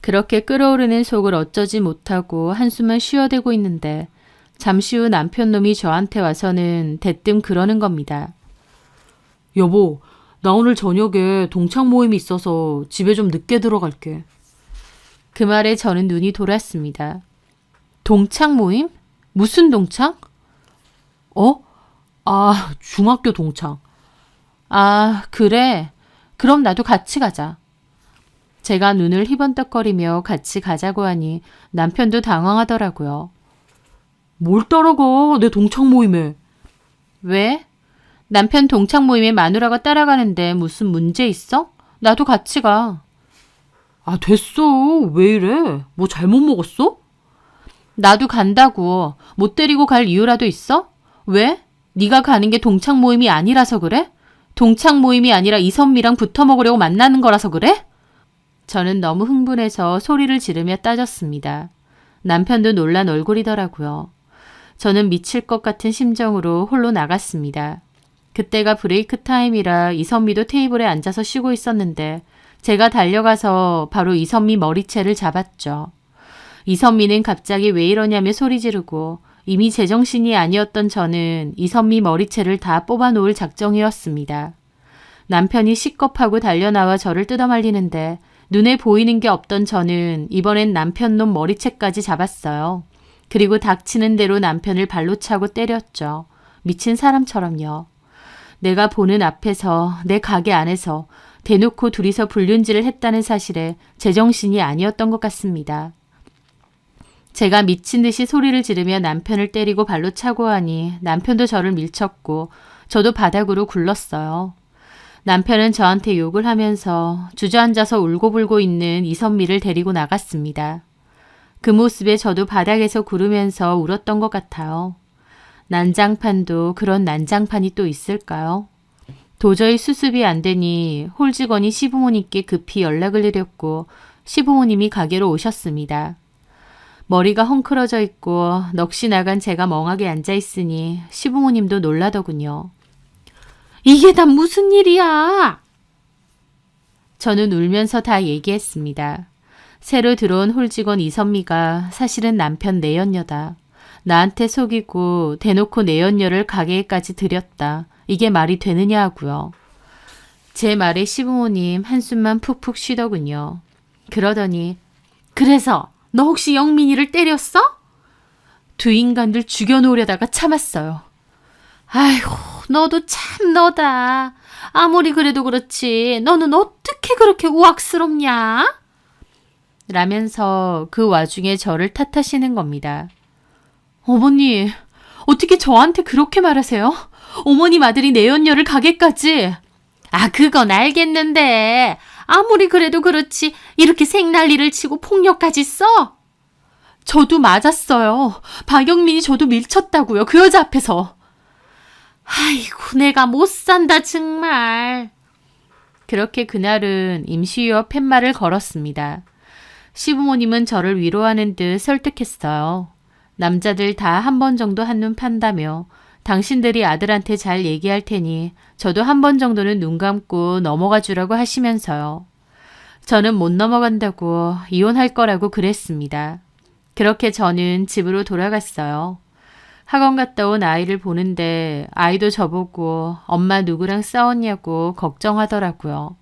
그렇게 끓어오르는 속을 어쩌지 못하고 한숨을 쉬어대고 있는데 잠시 후 남편 놈이 저한테 와서는 대뜸 그러는 겁니다. 여보, 나 오늘 저녁에 동창 모임이 있어서 집에 좀 늦게 들어갈게. 그 말에 저는 눈이 돌았습니다. 동창 모임? 무슨 동창? 중학교 동창. 아, 그래. 그럼 나도 같이 가자. 제가 눈을 희번떡거리며 같이 가자고 하니 남편도 당황하더라고요. 뭘 따라가, 내 동창 모임에. 왜? 남편 동창 모임에 마누라가 따라가는데 무슨 문제 있어? 나도 같이 가. 아, 됐어. 왜 이래? 뭐 잘못 먹었어? 나도 간다고. 못 데리고 갈 이유라도 있어? 왜? 네가 가는 게 동창 모임이 아니라서 그래? 동창 모임이 아니라 이선미랑 붙어 먹으려고 만나는 거라서 그래? 저는 너무 흥분해서 소리를 지르며 따졌습니다. 남편도 놀란 얼굴이더라고요. 저는 미칠 것 같은 심정으로 홀로 나갔습니다. 그때가 브레이크 타임이라 이선미도 테이블에 앉아서 쉬고 있었는데 제가 달려가서 바로 이선미 머리채를 잡았죠. 이선미는 갑자기 왜 이러냐며 소리 지르고 이미 제정신이 아니었던 저는 이선미 머리채를 다 뽑아놓을 작정이었습니다. 남편이 식겁하고 달려나와 저를 뜯어말리는데 눈에 보이는 게 없던 저는 이번엔 남편 놈 머리채까지 잡았어요. 그리고 닥치는 대로 남편을 발로 차고 때렸죠. 미친 사람처럼요. 내가 보는 앞에서 내 가게 안에서 대놓고 둘이서 불륜질을 했다는 사실에 제정신이 아니었던 것 같습니다. 제가 미친 듯이 소리를 지르며 남편을 때리고 발로 차고 하니 남편도 저를 밀쳤고 저도 바닥으로 굴렀어요. 남편은 저한테 욕을 하면서 주저앉아서 울고불고 있는 이선미를 데리고 나갔습니다. 그 모습에 저도 바닥에서 구르면서 울었던 것 같아요. 난장판도 그런 난장판이 또 있을까요? 도저히 수습이 안 되니 홀직원이 시부모님께 급히 연락을 드렸고 시부모님이 가게로 오셨습니다. 머리가 헝클어져 있고 넋이 나간 제가 멍하게 앉아있으니 시부모님도 놀라더군요. 이게 다 무슨 일이야? 저는 울면서 다 얘기했습니다. 새로 들어온 홀직원 이선미가 사실은 남편 내연녀다. 나한테 속이고 대놓고 내연녀를 가게에까지 들였다. 이게 말이 되느냐 하고요. 제 말에 시부모님 한숨만 푹푹 쉬더군요. 그러더니 그래서 너 혹시 영민이를 때렸어? 두 인간들 죽여놓으려다가 참았어요. 아이고 너도 참 너다. 아무리 그래도 그렇지 너는 어떻게 그렇게 우악스럽냐? 라면서 그 와중에 저를 탓하시는 겁니다. 어머니, 어떻게 저한테 그렇게 말하세요? 어머님 아들이 내연녀를 가게까지. 아, 그건 알겠는데 아무리 그래도 그렇지 이렇게 생난리를 치고 폭력까지 써? 저도 맞았어요. 박영민이 저도 밀쳤다고요. 그 여자 앞에서. 아이고, 내가 못 산다 정말. 그렇게 그날은 임시유어 팻말을 걸었습니다. 시부모님은 저를 위로하는 듯 설득했어요. 남자들 다 한 번 정도 한눈 판다며 당신들이 아들한테 잘 얘기할 테니 저도 한 번 정도는 눈 감고 넘어가 주라고 하시면서요. 저는 못 넘어간다고 이혼할 거라고 그랬습니다. 그렇게 저는 집으로 돌아갔어요. 학원 갔다 온 아이를 보는데 아이도 저보고 엄마 누구랑 싸웠냐고 걱정하더라고요.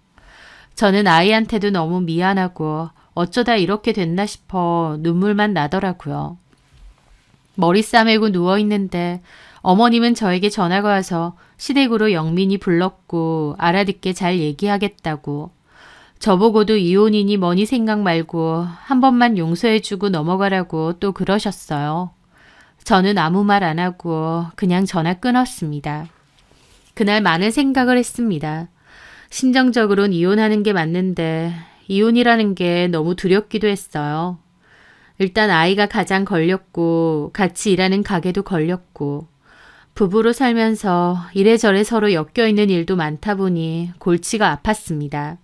저는 아이한테도 너무 미안하고 어쩌다 이렇게 됐나 싶어 눈물만 나더라고요. 머리 싸매고 누워있는데 어머님은 저에게 전화가 와서 시댁으로 영민이 불렀고 알아듣게 잘 얘기하겠다고. 저보고도 이혼이니 뭐니 생각 말고 한 번만 용서해주고 넘어가라고 또 그러셨어요. 저는 아무 말 안 하고 그냥 전화 끊었습니다. 그날 많은 생각을 했습니다. 심정적으론 이혼하는 게 맞는데 이혼이라는 게 너무 두렵기도 했어요. 일단 아이가 가장 걸렸고 같이 일하는 가게도 걸렸고 부부로 살면서 이래저래 서로 엮여있는 일도 많다 보니 골치가 아팠습니다.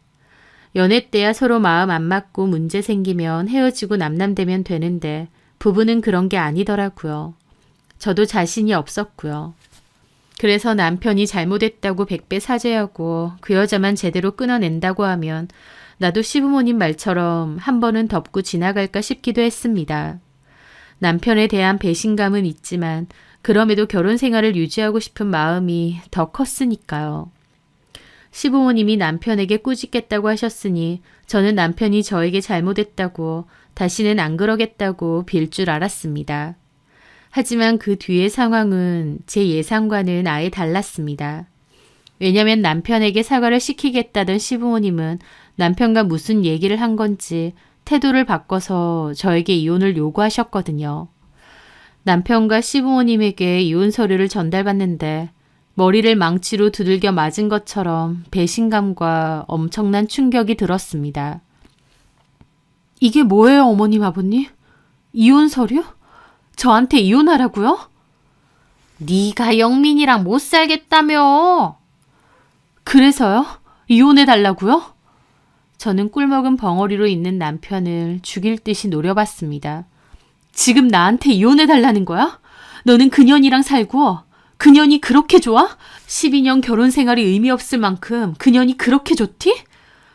연애 때야 서로 마음 안 맞고 문제 생기면 헤어지고 남남되면 되는데 부부는 그런 게 아니더라고요. 저도 자신이 없었고요. 그래서 남편이 잘못했다고 100배 사죄하고 그 여자만 제대로 끊어낸다고 하면 나도 시부모님 말처럼 한 번은 덮고 지나갈까 싶기도 했습니다. 남편에 대한 배신감은 있지만 그럼에도 결혼 생활을 유지하고 싶은 마음이 더 컸으니까요. 시부모님이 남편에게 꾸짖겠다고 하셨으니 저는 남편이 저에게 잘못했다고 다시는 안 그러겠다고 빌 줄 알았습니다. 하지만 그 뒤의 상황은 제 예상과는 아예 달랐습니다. 왜냐면 남편에게 사과를 시키겠다던 시부모님은 남편과 무슨 얘기를 한 건지 태도를 바꿔서 저에게 이혼을 요구하셨거든요. 남편과 시부모님에게 이혼 서류를 전달받는데 머리를 망치로 두들겨 맞은 것처럼 배신감과 엄청난 충격이 들었습니다. 이게 뭐예요, 어머님, 아버님? 이혼 서류? 저한테 이혼하라고요? 네가 영민이랑 못 살겠다며. 그래서요? 이혼해달라고요? 저는 꿀먹은 벙어리로 있는 남편을 죽일 듯이 노려봤습니다. 지금 나한테 이혼해달라는 거야? 너는 그년이랑 살고 그년이 그렇게 좋아? 12년 결혼 생활이 의미 없을 만큼 그년이 그렇게 좋디?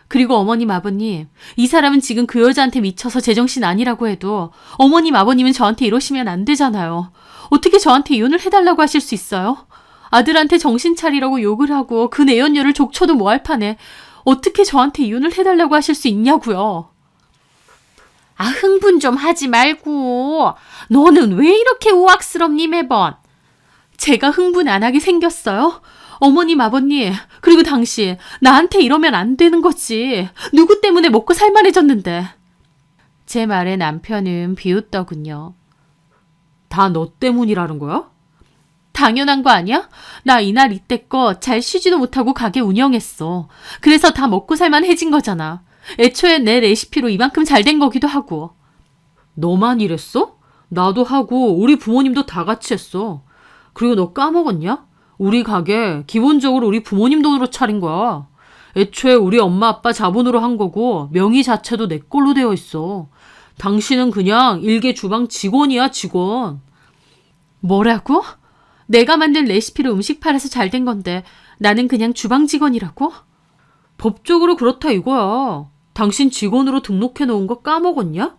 그리고 어머님, 아버님, 이 사람은 지금 그 여자한테 미쳐서 제정신 아니라고 해도 어머님, 아버님은 저한테 이러시면 안 되잖아요. 어떻게 저한테 이혼을 해달라고 하실 수 있어요? 아들한테 정신 차리라고 욕을 하고 그 내연녀를 족쳐도 뭐할 판에 어떻게 저한테 이혼을 해달라고 하실 수 있냐고요. 아, 흥분 좀 하지 말고. 너는 왜 이렇게 우악스럽니 매번. 제가 흥분 안 하게 생겼어요? 어머님, 아버님, 그리고 당신, 나한테 이러면 안 되는 거지. 누구 때문에 먹고 살만해졌는데. 제 말에 남편은 비웃더군요. 다 너 때문이라는 거야? 당연한 거 아니야? 나 이날 이때껏 잘 쉬지도 못하고 가게 운영했어. 그래서 다 먹고 살만해진 거잖아. 애초에 내 레시피로 이만큼 잘 된 거기도 하고. 너만 이랬어? 나도 하고 우리 부모님도 다 같이 했어. 그리고 너 까먹었냐? 우리 가게 기본적으로 우리 부모님 돈으로 차린 거야. 애초에 우리 엄마 아빠 자본으로 한 거고 명의 자체도 내 걸로 되어 있어. 당신은 그냥 일개 주방 직원이야, 직원. 뭐라고? 내가 만든 레시피로 음식 팔아서 잘 된 건데 나는 그냥 주방 직원이라고? 법적으로 그렇다 이거야. 당신 직원으로 등록해 놓은 거 까먹었냐?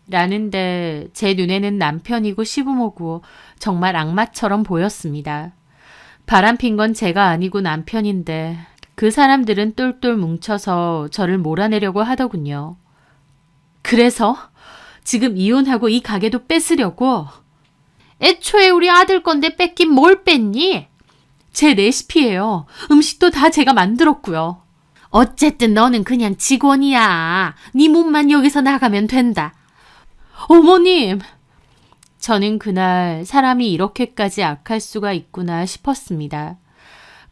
라는데 제 눈에는 남편이고 시부모고 정말 악마처럼 보였습니다. 바람핀 건 제가 아니고 남편인데 그 사람들은 똘똘 뭉쳐서 저를 몰아내려고 하더군요. 그래서 지금 이혼하고 이 가게도 뺏으려고? 애초에 우리 아들 건데 뺏긴 뭘 뺐니? 제 레시피예요. 음식도 다 제가 만들었고요. 어쨌든 너는 그냥 직원이야. 네 몸만 여기서 나가면 된다. 어머님! 저는 그날 사람이 이렇게까지 악할 수가 있구나 싶었습니다.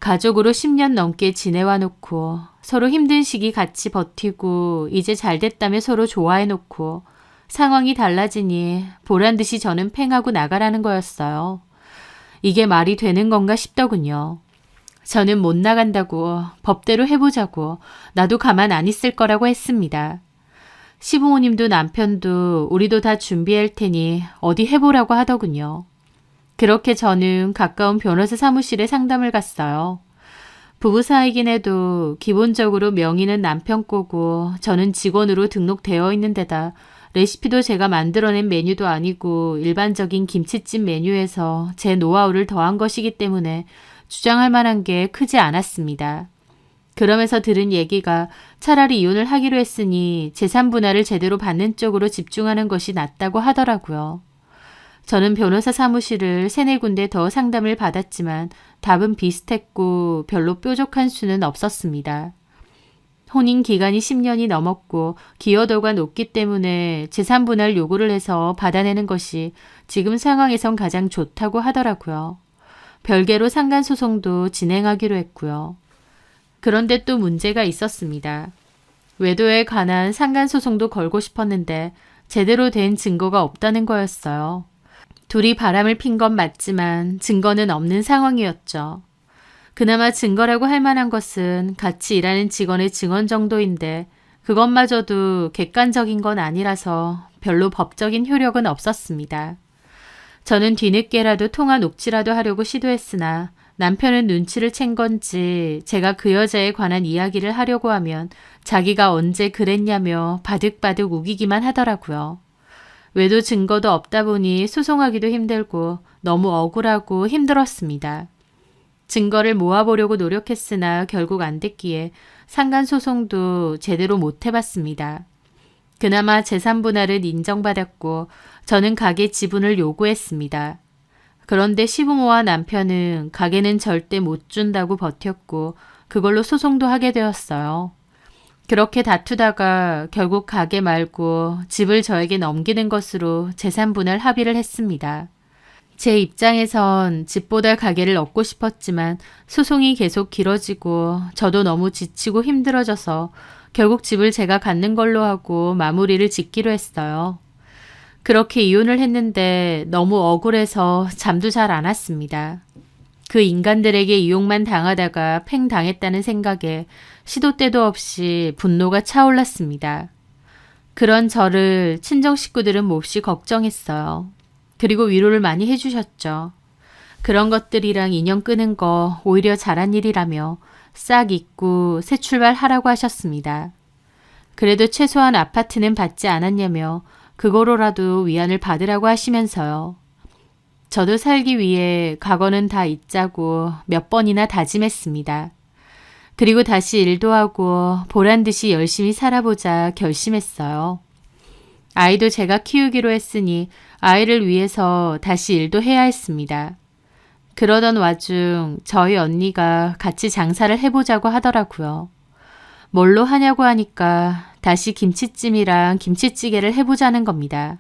가족으로 10년 넘게 지내와 놓고 서로 힘든 시기 같이 버티고 이제 잘 됐다며 서로 좋아해 놓고 상황이 달라지니 보란듯이 저는 팽하고 나가라는 거였어요. 이게 말이 되는 건가 싶더군요. 저는 못 나간다고 법대로 해보자고 나도 가만 안 있을 거라고 했습니다. 시부모님도 남편도 우리도 다 준비할 테니 어디 해보라고 하더군요. 그렇게 저는 가까운 변호사 사무실에 상담을 갔어요. 부부 사이긴 해도 기본적으로 명의는 남편 거고 저는 직원으로 등록되어 있는 데다 레시피도 제가 만들어낸 메뉴도 아니고 일반적인 김치찜 메뉴에서 제 노하우를 더한 것이기 때문에 주장할 만한 게 크지 않았습니다. 그러면서 들은 얘기가 차라리 이혼을 하기로 했으니 재산 분할을 제대로 받는 쪽으로 집중하는 것이 낫다고 하더라고요. 저는 변호사 사무실을 3-4군데 더 상담을 받았지만 답은 비슷했고 별로 뾰족한 수는 없었습니다. 혼인 기간이 10년이 넘었고 기여도가 높기 때문에 재산 분할 요구를 해서 받아내는 것이 지금 상황에선 가장 좋다고 하더라고요. 별개로 상간소송도 진행하기로 했고요. 그런데 또 문제가 있었습니다. 외도에 관한 상간소송도 걸고 싶었는데 제대로 된 증거가 없다는 거였어요. 둘이 바람을 핀 건 맞지만 증거는 없는 상황이었죠. 그나마 증거라고 할 만한 것은 같이 일하는 직원의 증언 정도인데 그것마저도 객관적인 건 아니라서 별로 법적인 효력은 없었습니다. 저는 뒤늦게라도 통화 녹취라도 하려고 시도했으나 남편은 눈치를 챈 건지 제가 그 여자에 관한 이야기를 하려고 하면 자기가 언제 그랬냐며 바득바득 우기기만 하더라고요. 외도 증거도 없다 보니 소송하기도 힘들고 너무 억울하고 힘들었습니다. 증거를 모아보려고 노력했으나 결국 안 됐기에 상간소송도 제대로 못 해봤습니다. 그나마 재산 분할은 인정받았고 저는 가게 지분을 요구했습니다. 그런데 시부모와 남편은 가게는 절대 못 준다고 버텼고 그걸로 소송도 하게 되었어요. 그렇게 다투다가 결국 가게 말고 집을 저에게 넘기는 것으로 재산 분할 합의를 했습니다. 제 입장에선 집보다 가게를 얻고 싶었지만 소송이 계속 길어지고 저도 너무 지치고 힘들어져서 결국 집을 제가 갖는 걸로 하고 마무리를 짓기로 했어요. 그렇게 이혼을 했는데 너무 억울해서 잠도 잘 안 왔습니다. 그 인간들에게 이용만 당하다가 팽 당했다는 생각에 시도 때도 없이 분노가 차올랐습니다. 그런 저를 친정 식구들은 몹시 걱정했어요. 그리고 위로를 많이 해주셨죠. 그런 것들이랑 인연 끄는 거 오히려 잘한 일이라며 싹 잊고 새 출발하라고 하셨습니다. 그래도 최소한 아파트는 받지 않았냐며 그거로라도 위안을 받으라고 하시면서요. 저도 살기 위해 과거는 다 잊자고 몇 번이나 다짐했습니다. 그리고 다시 일도 하고 보란듯이 열심히 살아보자 결심했어요. 아이도 제가 키우기로 했으니 아이를 위해서 다시 일도 해야 했습니다. 그러던 와중 저희 언니가 같이 장사를 해보자고 하더라고요. 뭘로 하냐고 하니까 다시 김치찜이랑 김치찌개를 해보자는 겁니다.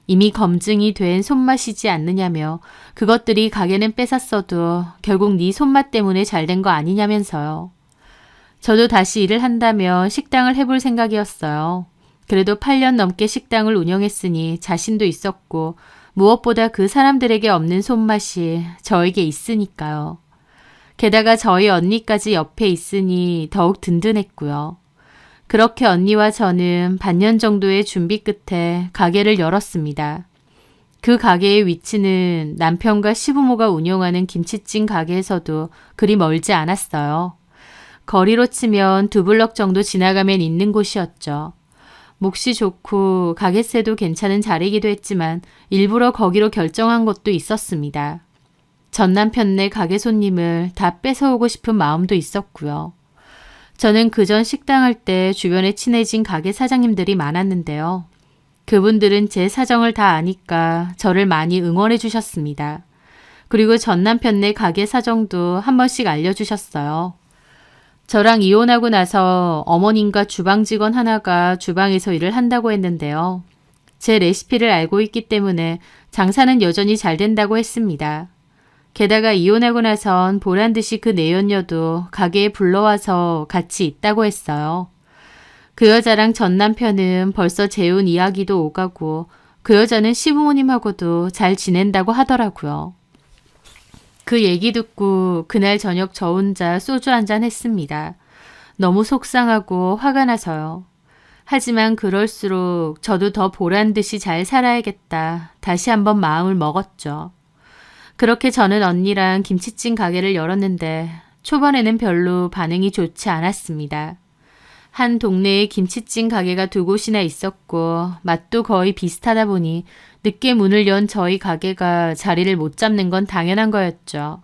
이미 검증이 된 손맛이지 않느냐며 그것들이 가게는 뺏었어도 결국 네 손맛 때문에 잘된 거 아니냐면서요. 저도 다시 일을 한다면 식당을 해볼 생각이었어요. 그래도 8년 넘게 식당을 운영했으니 자신도 있었고 무엇보다 그 사람들에게 없는 손맛이 저에게 있으니까요. 게다가 저희 언니까지 옆에 있으니 더욱 든든했고요. 그렇게 언니와 저는 반년 정도의 준비 끝에 가게를 열었습니다. 그 가게의 위치는 남편과 시부모가 운영하는 김치찜 가게에서도 그리 멀지 않았어요. 거리로 치면 2블럭 정도 지나가면 있는 곳이었죠. 몫이 좋고 가게세도 괜찮은 자리이기도 했지만 일부러 거기로 결정한 것도 있었습니다. 전 남편네 가게 손님을 다 뺏어오고 싶은 마음도 있었고요. 저는 그전 식당 할 때 주변에 친해진 가게 사장님들이 많았는데요. 그분들은 제 사정을 다 아니까 저를 많이 응원해 주셨습니다. 그리고 전 남편네 가게 사정도 한 번씩 알려주셨어요. 저랑 이혼하고 나서 어머님과 주방 직원 하나가 주방에서 일을 한다고 했는데요. 제 레시피를 알고 있기 때문에 장사는 여전히 잘 된다고 했습니다. 게다가 이혼하고 나선 보란 듯이 그 내연녀도 가게에 불러와서 같이 있다고 했어요. 그 여자랑 전 남편은 벌써 재혼 이야기도 오가고 그 여자는 시부모님하고도 잘 지낸다고 하더라고요. 그 얘기 듣고 그날 저녁 저 혼자 소주 한잔 했습니다. 너무 속상하고 화가 나서요. 하지만 그럴수록 저도 더 보란 듯이 잘 살아야겠다. 다시 한번 마음을 먹었죠. 그렇게 저는 언니랑 김치찜 가게를 열었는데 초반에는 별로 반응이 좋지 않았습니다. 한 동네에 김치찜 가게가 두 곳이나 있었고 맛도 거의 비슷하다 보니 늦게 문을 연 저희 가게가 자리를 못 잡는 건 당연한 거였죠.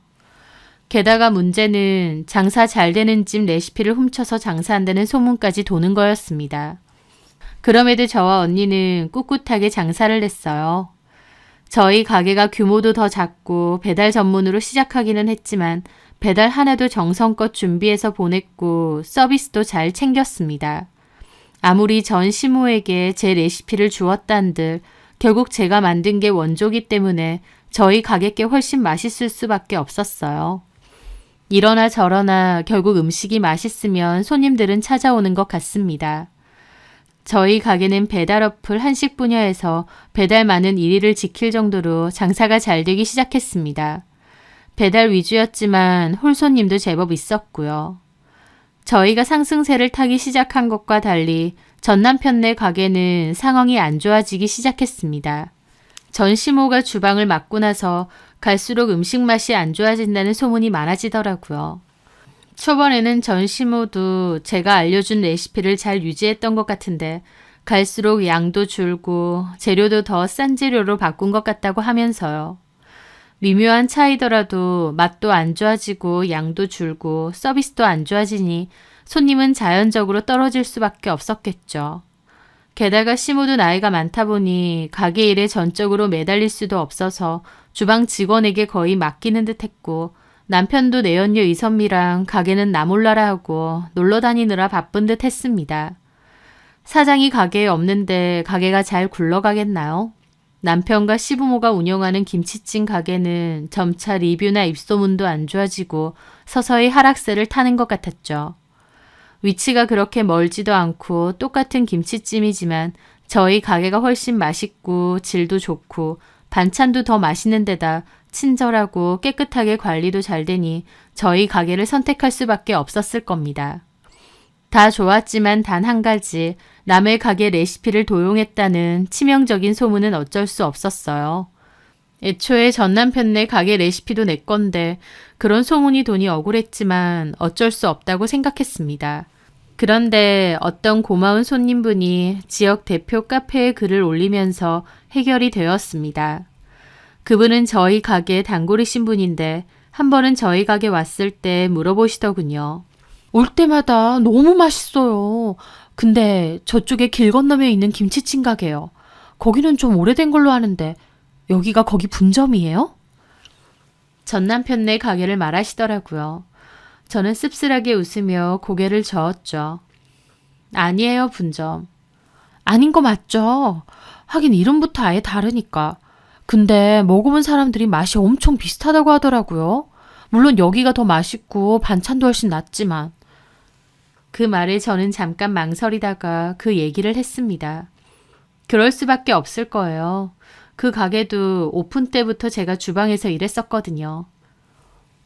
게다가 문제는 장사 잘 되는 집 레시피를 훔쳐서 장사한다는 소문까지 도는 거였습니다. 그럼에도 저와 언니는 꿋꿋하게 장사를 했어요. 저희 가게가 규모도 더 작고 배달 전문으로 시작하기는 했지만 배달 하나도 정성껏 준비해서 보냈고 서비스도 잘 챙겼습니다. 아무리 전 시모에게 제 레시피를 주었단들 결국 제가 만든 게 원조기 때문에 저희 가게 게 훨씬 맛있을 수밖에 없었어요. 이러나 저러나 결국 음식이 맛있으면 손님들은 찾아오는 것 같습니다. 저희 가게는 배달 어플 한식 분야에서 배달 많은 1위를 지킬 정도로 장사가 잘 되기 시작했습니다. 배달 위주였지만 홀손님도 제법 있었고요. 저희가 상승세를 타기 시작한 것과 달리 전 남편네 가게는 상황이 안 좋아지기 시작했습니다. 전 시모가 주방을 맡고 나서 갈수록 음식 맛이 안 좋아진다는 소문이 많아지더라고요. 초반에는 전 시모도 제가 알려준 레시피를 잘 유지했던 것 같은데 갈수록 양도 줄고 재료도 더 싼 재료로 바꾼 것 같다고 하면서요. 미묘한 차이더라도 맛도 안 좋아지고 양도 줄고 서비스도 안 좋아지니 손님은 자연적으로 떨어질 수밖에 없었겠죠. 게다가 시모도 나이가 많다 보니 가게 일에 전적으로 매달릴 수도 없어서 주방 직원에게 거의 맡기는 듯 했고 남편도 내연녀 이선미랑 가게는 나 몰라라 하고 놀러 다니느라 바쁜 듯 했습니다. 사장이 가게에 없는데 가게가 잘 굴러가겠나요? 남편과 시부모가 운영하는 김치찜 가게는 점차 리뷰나 입소문도 안 좋아지고 서서히 하락세를 타는 것 같았죠. 위치가 그렇게 멀지도 않고 똑같은 김치찜이지만 저희 가게가 훨씬 맛있고 질도 좋고 반찬도 더 맛있는 데다 친절하고 깨끗하게 관리도 잘 되니 저희 가게를 선택할 수밖에 없었을 겁니다. 다 좋았지만 단 한 가지 남의 가게 레시피를 도용했다는 치명적인 소문은 어쩔 수 없었어요. 애초에 전 남편네 가게 레시피도 내 건데 그런 소문이 도니 억울했지만 어쩔 수 없다고 생각했습니다. 그런데 어떤 고마운 손님분이 지역 대표 카페에 글을 올리면서 해결이 되었습니다. 그분은 저희 가게 단골이신 분인데 한 번은 저희 가게 왔을 때 물어보시더군요. 올 때마다 너무 맛있어요. 근데 저쪽에 길 건너에 있는 김치찜 가게요. 거기는 좀 오래된 걸로 아는데 여기가 거기 분점이에요? 전 남편네 가게를 말하시더라고요. 저는 씁쓸하게 웃으며 고개를 저었죠. 아니에요, 분점. 아닌 거 맞죠? 하긴 이름부터 아예 다르니까. 근데 먹어본 사람들이 맛이 엄청 비슷하다고 하더라고요. 물론 여기가 더 맛있고 반찬도 훨씬 낫지만. 그 말에 저는 잠깐 망설이다가 그 얘기를 했습니다. 그럴 수밖에 없을 거예요. 그 가게도 오픈 때부터 제가 주방에서 일했었거든요.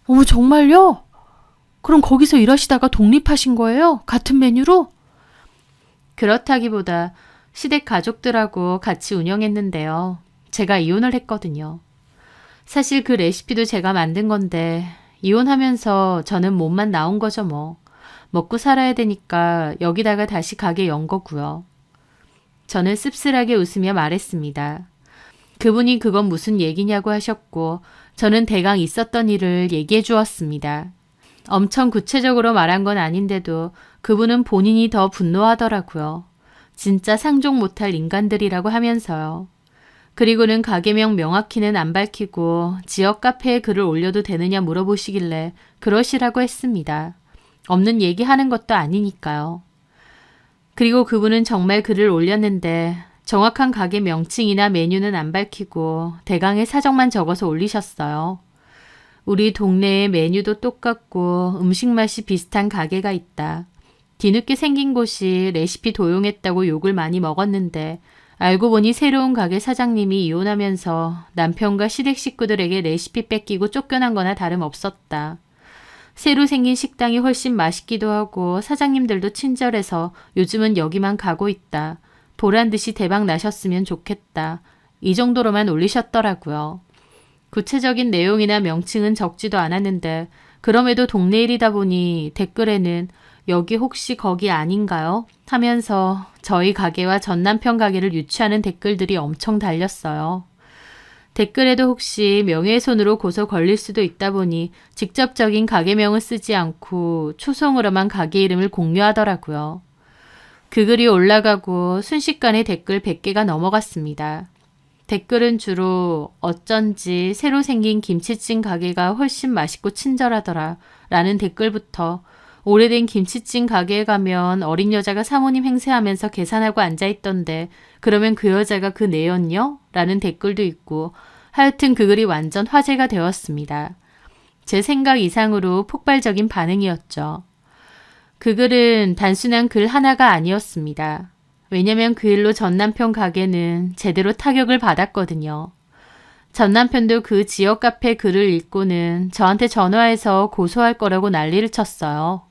어머, 정말요? 그럼 거기서 일하시다가 독립하신 거예요? 같은 메뉴로? 그렇다기보다 시댁 가족들하고 같이 운영했는데요. 제가 이혼을 했거든요. 사실 그 레시피도 제가 만든 건데 이혼하면서 저는 몸만 나온 거죠 뭐. 먹고 살아야 되니까 여기다가 다시 가게 연 거고요. 저는 씁쓸하게 웃으며 말했습니다. 그분이 그건 무슨 얘기냐고 하셨고 저는 대강 있었던 일을 얘기해 주었습니다. 엄청 구체적으로 말한 건 아닌데도 그분은 본인이 더 분노하더라고요. 진짜 상종 못할 인간들이라고 하면서요. 그리고는 가게명 명확히는 안 밝히고 지역 카페에 글을 올려도 되느냐 물어보시길래 그러시라고 했습니다. 없는 얘기하는 것도 아니니까요. 그리고 그분은 정말 글을 올렸는데 정확한 가게 명칭이나 메뉴는 안 밝히고 대강의 사정만 적어서 올리셨어요. 우리 동네에 메뉴도 똑같고 음식 맛이 비슷한 가게가 있다. 뒤늦게 생긴 곳이 레시피 도용했다고 욕을 많이 먹었는데 알고 보니 새로운 가게 사장님이 이혼하면서 남편과 시댁 식구들에게 레시피 뺏기고 쫓겨난 거나 다름없었다. 새로 생긴 식당이 훨씬 맛있기도 하고 사장님들도 친절해서 요즘은 여기만 가고 있다. 보란 듯이 대박 나셨으면 좋겠다. 이 정도로만 올리셨더라고요. 구체적인 내용이나 명칭은 적지도 않았는데 그럼에도 동네 일이다 보니 댓글에는 여기 혹시 거기 아닌가요? 하면서 저희 가게와 전 남편 가게를 유추하는 댓글들이 엄청 달렸어요. 댓글에도 혹시 명예훼손으로 고소 걸릴 수도 있다 보니 직접적인 가게명을 쓰지 않고 초성으로만 가게 이름을 공유하더라고요. 그 글이 올라가고 순식간에 댓글 100개가 넘어갔습니다. 댓글은 주로 어쩐지 새로 생긴 김치찜 가게가 훨씬 맛있고 친절하더라 라는 댓글부터 오래된 김치찜 가게에 가면 어린 여자가 사모님 행세하면서 계산하고 앉아있던데 그러면 그 여자가 그 내였냐? 라는 댓글도 있고 하여튼 그 글이 완전 화제가 되었습니다. 제 생각 이상으로 폭발적인 반응이었죠. 그 글은 단순한 글 하나가 아니었습니다. 왜냐면 그 일로 전 남편 가게는 제대로 타격을 받았거든요. 전 남편도 그 지역 카페 글을 읽고는 저한테 전화해서 고소할 거라고 난리를 쳤어요.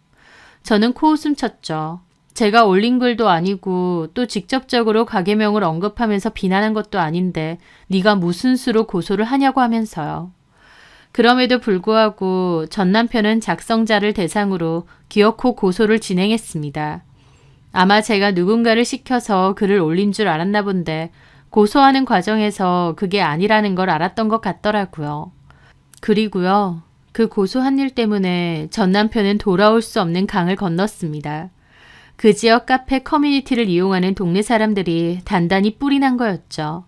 저는 코웃음 쳤죠. 제가 올린 글도 아니고 또 직접적으로 가게명을 언급하면서 비난한 것도 아닌데 네가 무슨 수로 고소를 하냐고 하면서요. 그럼에도 불구하고 전 남편은 작성자를 대상으로 기어코 고소를 진행했습니다. 아마 제가 누군가를 시켜서 글을 올린 줄 알았나 본데 고소하는 과정에서 그게 아니라는 걸 알았던 것 같더라고요. 그리고요. 그 고소한 일 때문에 전 남편은 돌아올 수 없는 강을 건넜습니다. 그 지역 카페 커뮤니티를 이용하는 동네 사람들이 단단히 뿔이 난 거였죠.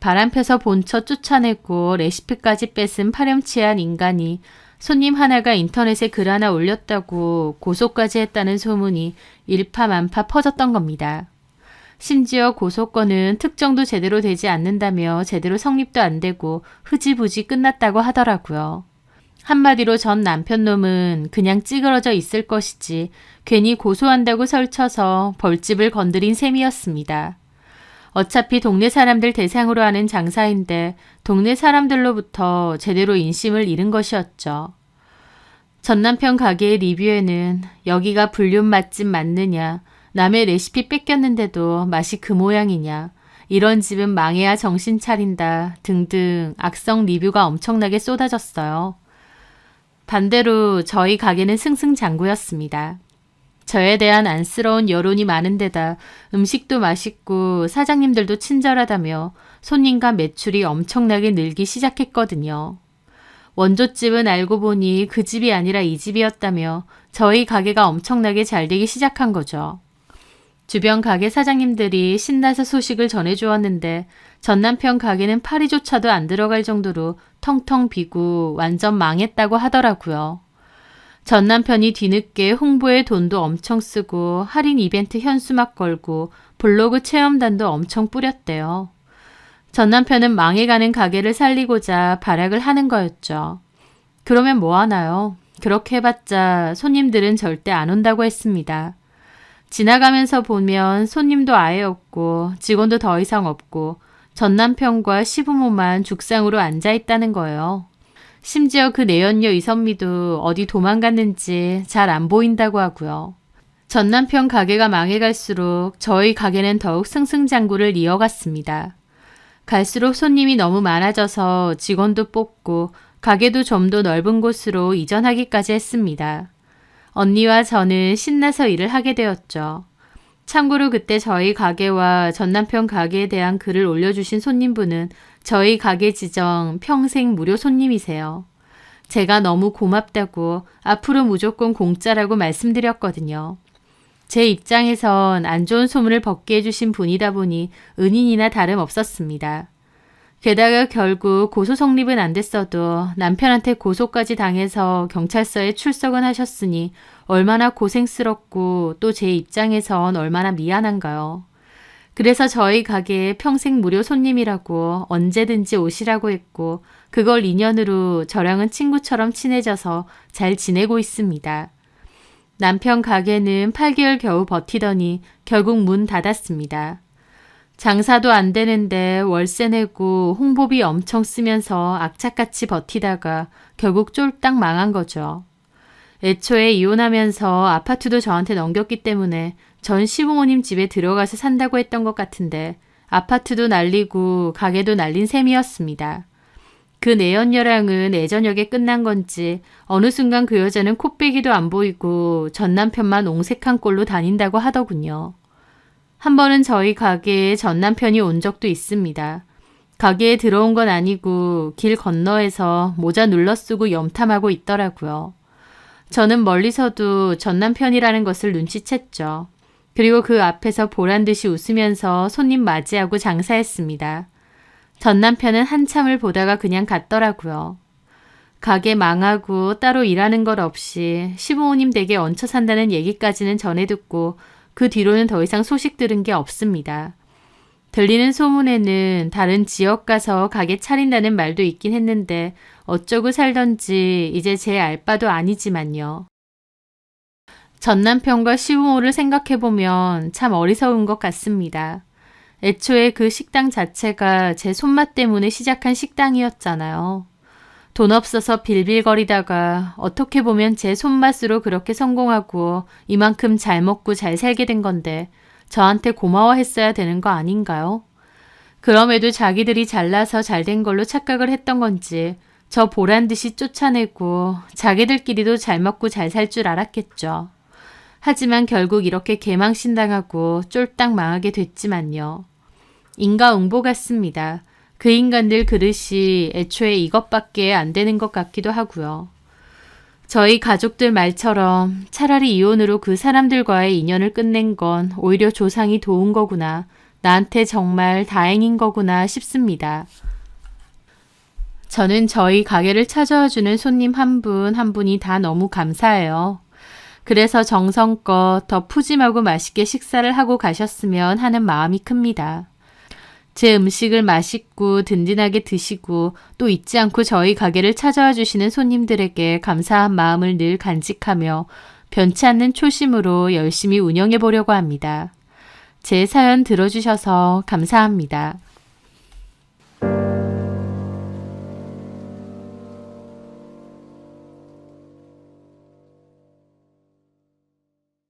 바람펴서 본처 쫓아내고 레시피까지 뺏은 파렴치한 인간이 손님 하나가 인터넷에 글 하나 올렸다고 고소까지 했다는 소문이 일파만파 퍼졌던 겁니다. 심지어 고소건은 특정도 제대로 되지 않는다며 제대로 성립도 안 되고 흐지부지 끝났다고 하더라고요. 한마디로 전 남편 놈은 그냥 찌그러져 있을 것이지 괜히 고소한다고 설쳐서 벌집을 건드린 셈이었습니다. 어차피 동네 사람들 대상으로 하는 장사인데 동네 사람들로부터 제대로 인심을 잃은 것이었죠. 전 남편 가게의 리뷰에는 여기가 불륜 맛집 맞느냐, 남의 레시피 뺏겼는데도 맛이 그 모양이냐, 이런 집은 망해야 정신 차린다 등등 악성 리뷰가 엄청나게 쏟아졌어요. 반대로 저희 가게는 승승장구였습니다. 저에 대한 안쓰러운 여론이 많은 데다 음식도 맛있고 사장님들도 친절하다며 손님과 매출이 엄청나게 늘기 시작했거든요. 원조집은 알고 보니 그 집이 아니라 이 집이었다며 저희 가게가 엄청나게 잘 되기 시작한 거죠. 주변 가게 사장님들이 신나서 소식을 전해주었는데 전 남편 가게는 파리조차도 안 들어갈 정도로 텅텅 비고 완전 망했다고 하더라고요. 전 남편이 뒤늦게 홍보에 돈도 엄청 쓰고 할인 이벤트 현수막 걸고 블로그 체험단도 엄청 뿌렸대요. 전 남편은 망해가는 가게를 살리고자 발악을 하는 거였죠. 그러면 뭐 하나요? 그렇게 해봤자 손님들은 절대 안 온다고 했습니다. 지나가면서 보면 손님도 아예 없고 직원도 더 이상 없고 전 남편과 시부모만 죽상으로 앉아있다는 거예요. 심지어 그 내연녀 이선미도 어디 도망갔는지 잘 안 보인다고 하고요. 전 남편 가게가 망해갈수록 저희 가게는 더욱 승승장구를 이어갔습니다. 갈수록 손님이 너무 많아져서 직원도 뽑고 가게도 좀 더 넓은 곳으로 이전하기까지 했습니다. 언니와 저는 신나서 일을 하게 되었죠. 참고로 그때 저희 가게와 전 남편 가게에 대한 글을 올려주신 손님분은 저희 가게 지정 평생 무료 손님이세요. 제가 너무 고맙다고 앞으로 무조건 공짜라고 말씀드렸거든요. 제 입장에선 안 좋은 소문을 벗게 해주신 분이다 보니 은인이나 다름없었습니다. 게다가 결국 고소 성립은 안 됐어도 남편한테 고소까지 당해서 경찰서에 출석은 하셨으니 얼마나 고생스럽고 또 제 입장에선 얼마나 미안한가요. 그래서 저희 가게에 평생 무료 손님이라고 언제든지 오시라고 했고 그걸 인연으로 저랑은 친구처럼 친해져서 잘 지내고 있습니다. 남편 가게는 8개월 겨우 버티더니 결국 문 닫았습니다. 장사도 안 되는데 월세 내고 홍보비 엄청 쓰면서 악착같이 버티다가 결국 쫄딱 망한 거죠. 애초에 이혼하면서 아파트도 저한테 넘겼기 때문에 전 시부모님 집에 들어가서 산다고 했던 것 같은데 아파트도 날리고 가게도 날린 셈이었습니다. 그 내연녀랑은 애저녁에 끝난 건지 어느 순간 그 여자는 코빼기도 안 보이고 전 남편만 옹색한 꼴로 다닌다고 하더군요. 한 번은 저희 가게에 전 남편이 온 적도 있습니다. 가게에 들어온 건 아니고 길 건너에서 모자 눌러 쓰고 염탐하고 있더라고요. 저는 멀리서도 전 남편이라는 것을 눈치챘죠. 그리고 그 앞에서 보란 듯이 웃으면서 손님 맞이하고 장사했습니다. 전 남편은 한참을 보다가 그냥 갔더라고요. 가게 망하고 따로 일하는 것 없이 시부모님 댁에 얹혀 산다는 얘기까지는 전해 듣고 그 뒤로는 더 이상 소식 들은 게 없습니다. 들리는 소문에는 다른 지역 가서 가게 차린다는 말도 있긴 했는데 어쩌고 살던지 이제 제 알바도 아니지만요. 전 남편과 시부모를 생각해보면 참 어리석은 것 같습니다. 애초에 그 식당 자체가 제 손맛 때문에 시작한 식당이었잖아요. 돈 없어서 빌빌거리다가 어떻게 보면 제 손맛으로 그렇게 성공하고 이만큼 잘 먹고 잘 살게 된 건데 저한테 고마워했어야 되는 거 아닌가요? 그럼에도 자기들이 잘나서 잘된 걸로 착각을 했던 건지 저 보란 듯이 쫓아내고 자기들끼리도 잘 먹고 잘 살 줄 알았겠죠. 하지만 결국 이렇게 개망신당하고 쫄딱 망하게 됐지만요. 인과응보 같습니다. 그 인간들 그릇이 애초에 이것밖에 안 되는 것 같기도 하고요. 저희 가족들 말처럼 차라리 이혼으로 그 사람들과의 인연을 끝낸 건 오히려 조상이 도운 거구나. 나한테 정말 다행인 거구나 싶습니다. 저는 저희 가게를 찾아와 주는 손님 한 분 한 분이 다 너무 감사해요. 그래서 정성껏 더 푸짐하고 맛있게 식사를 하고 가셨으면 하는 마음이 큽니다. 제 음식을 맛있고 든든하게 드시고 또 잊지 않고 저희 가게를 찾아와 주시는 손님들에게 감사한 마음을 늘 간직하며 변치 않는 초심으로 열심히 운영해 보려고 합니다. 제 사연 들어주셔서 감사합니다.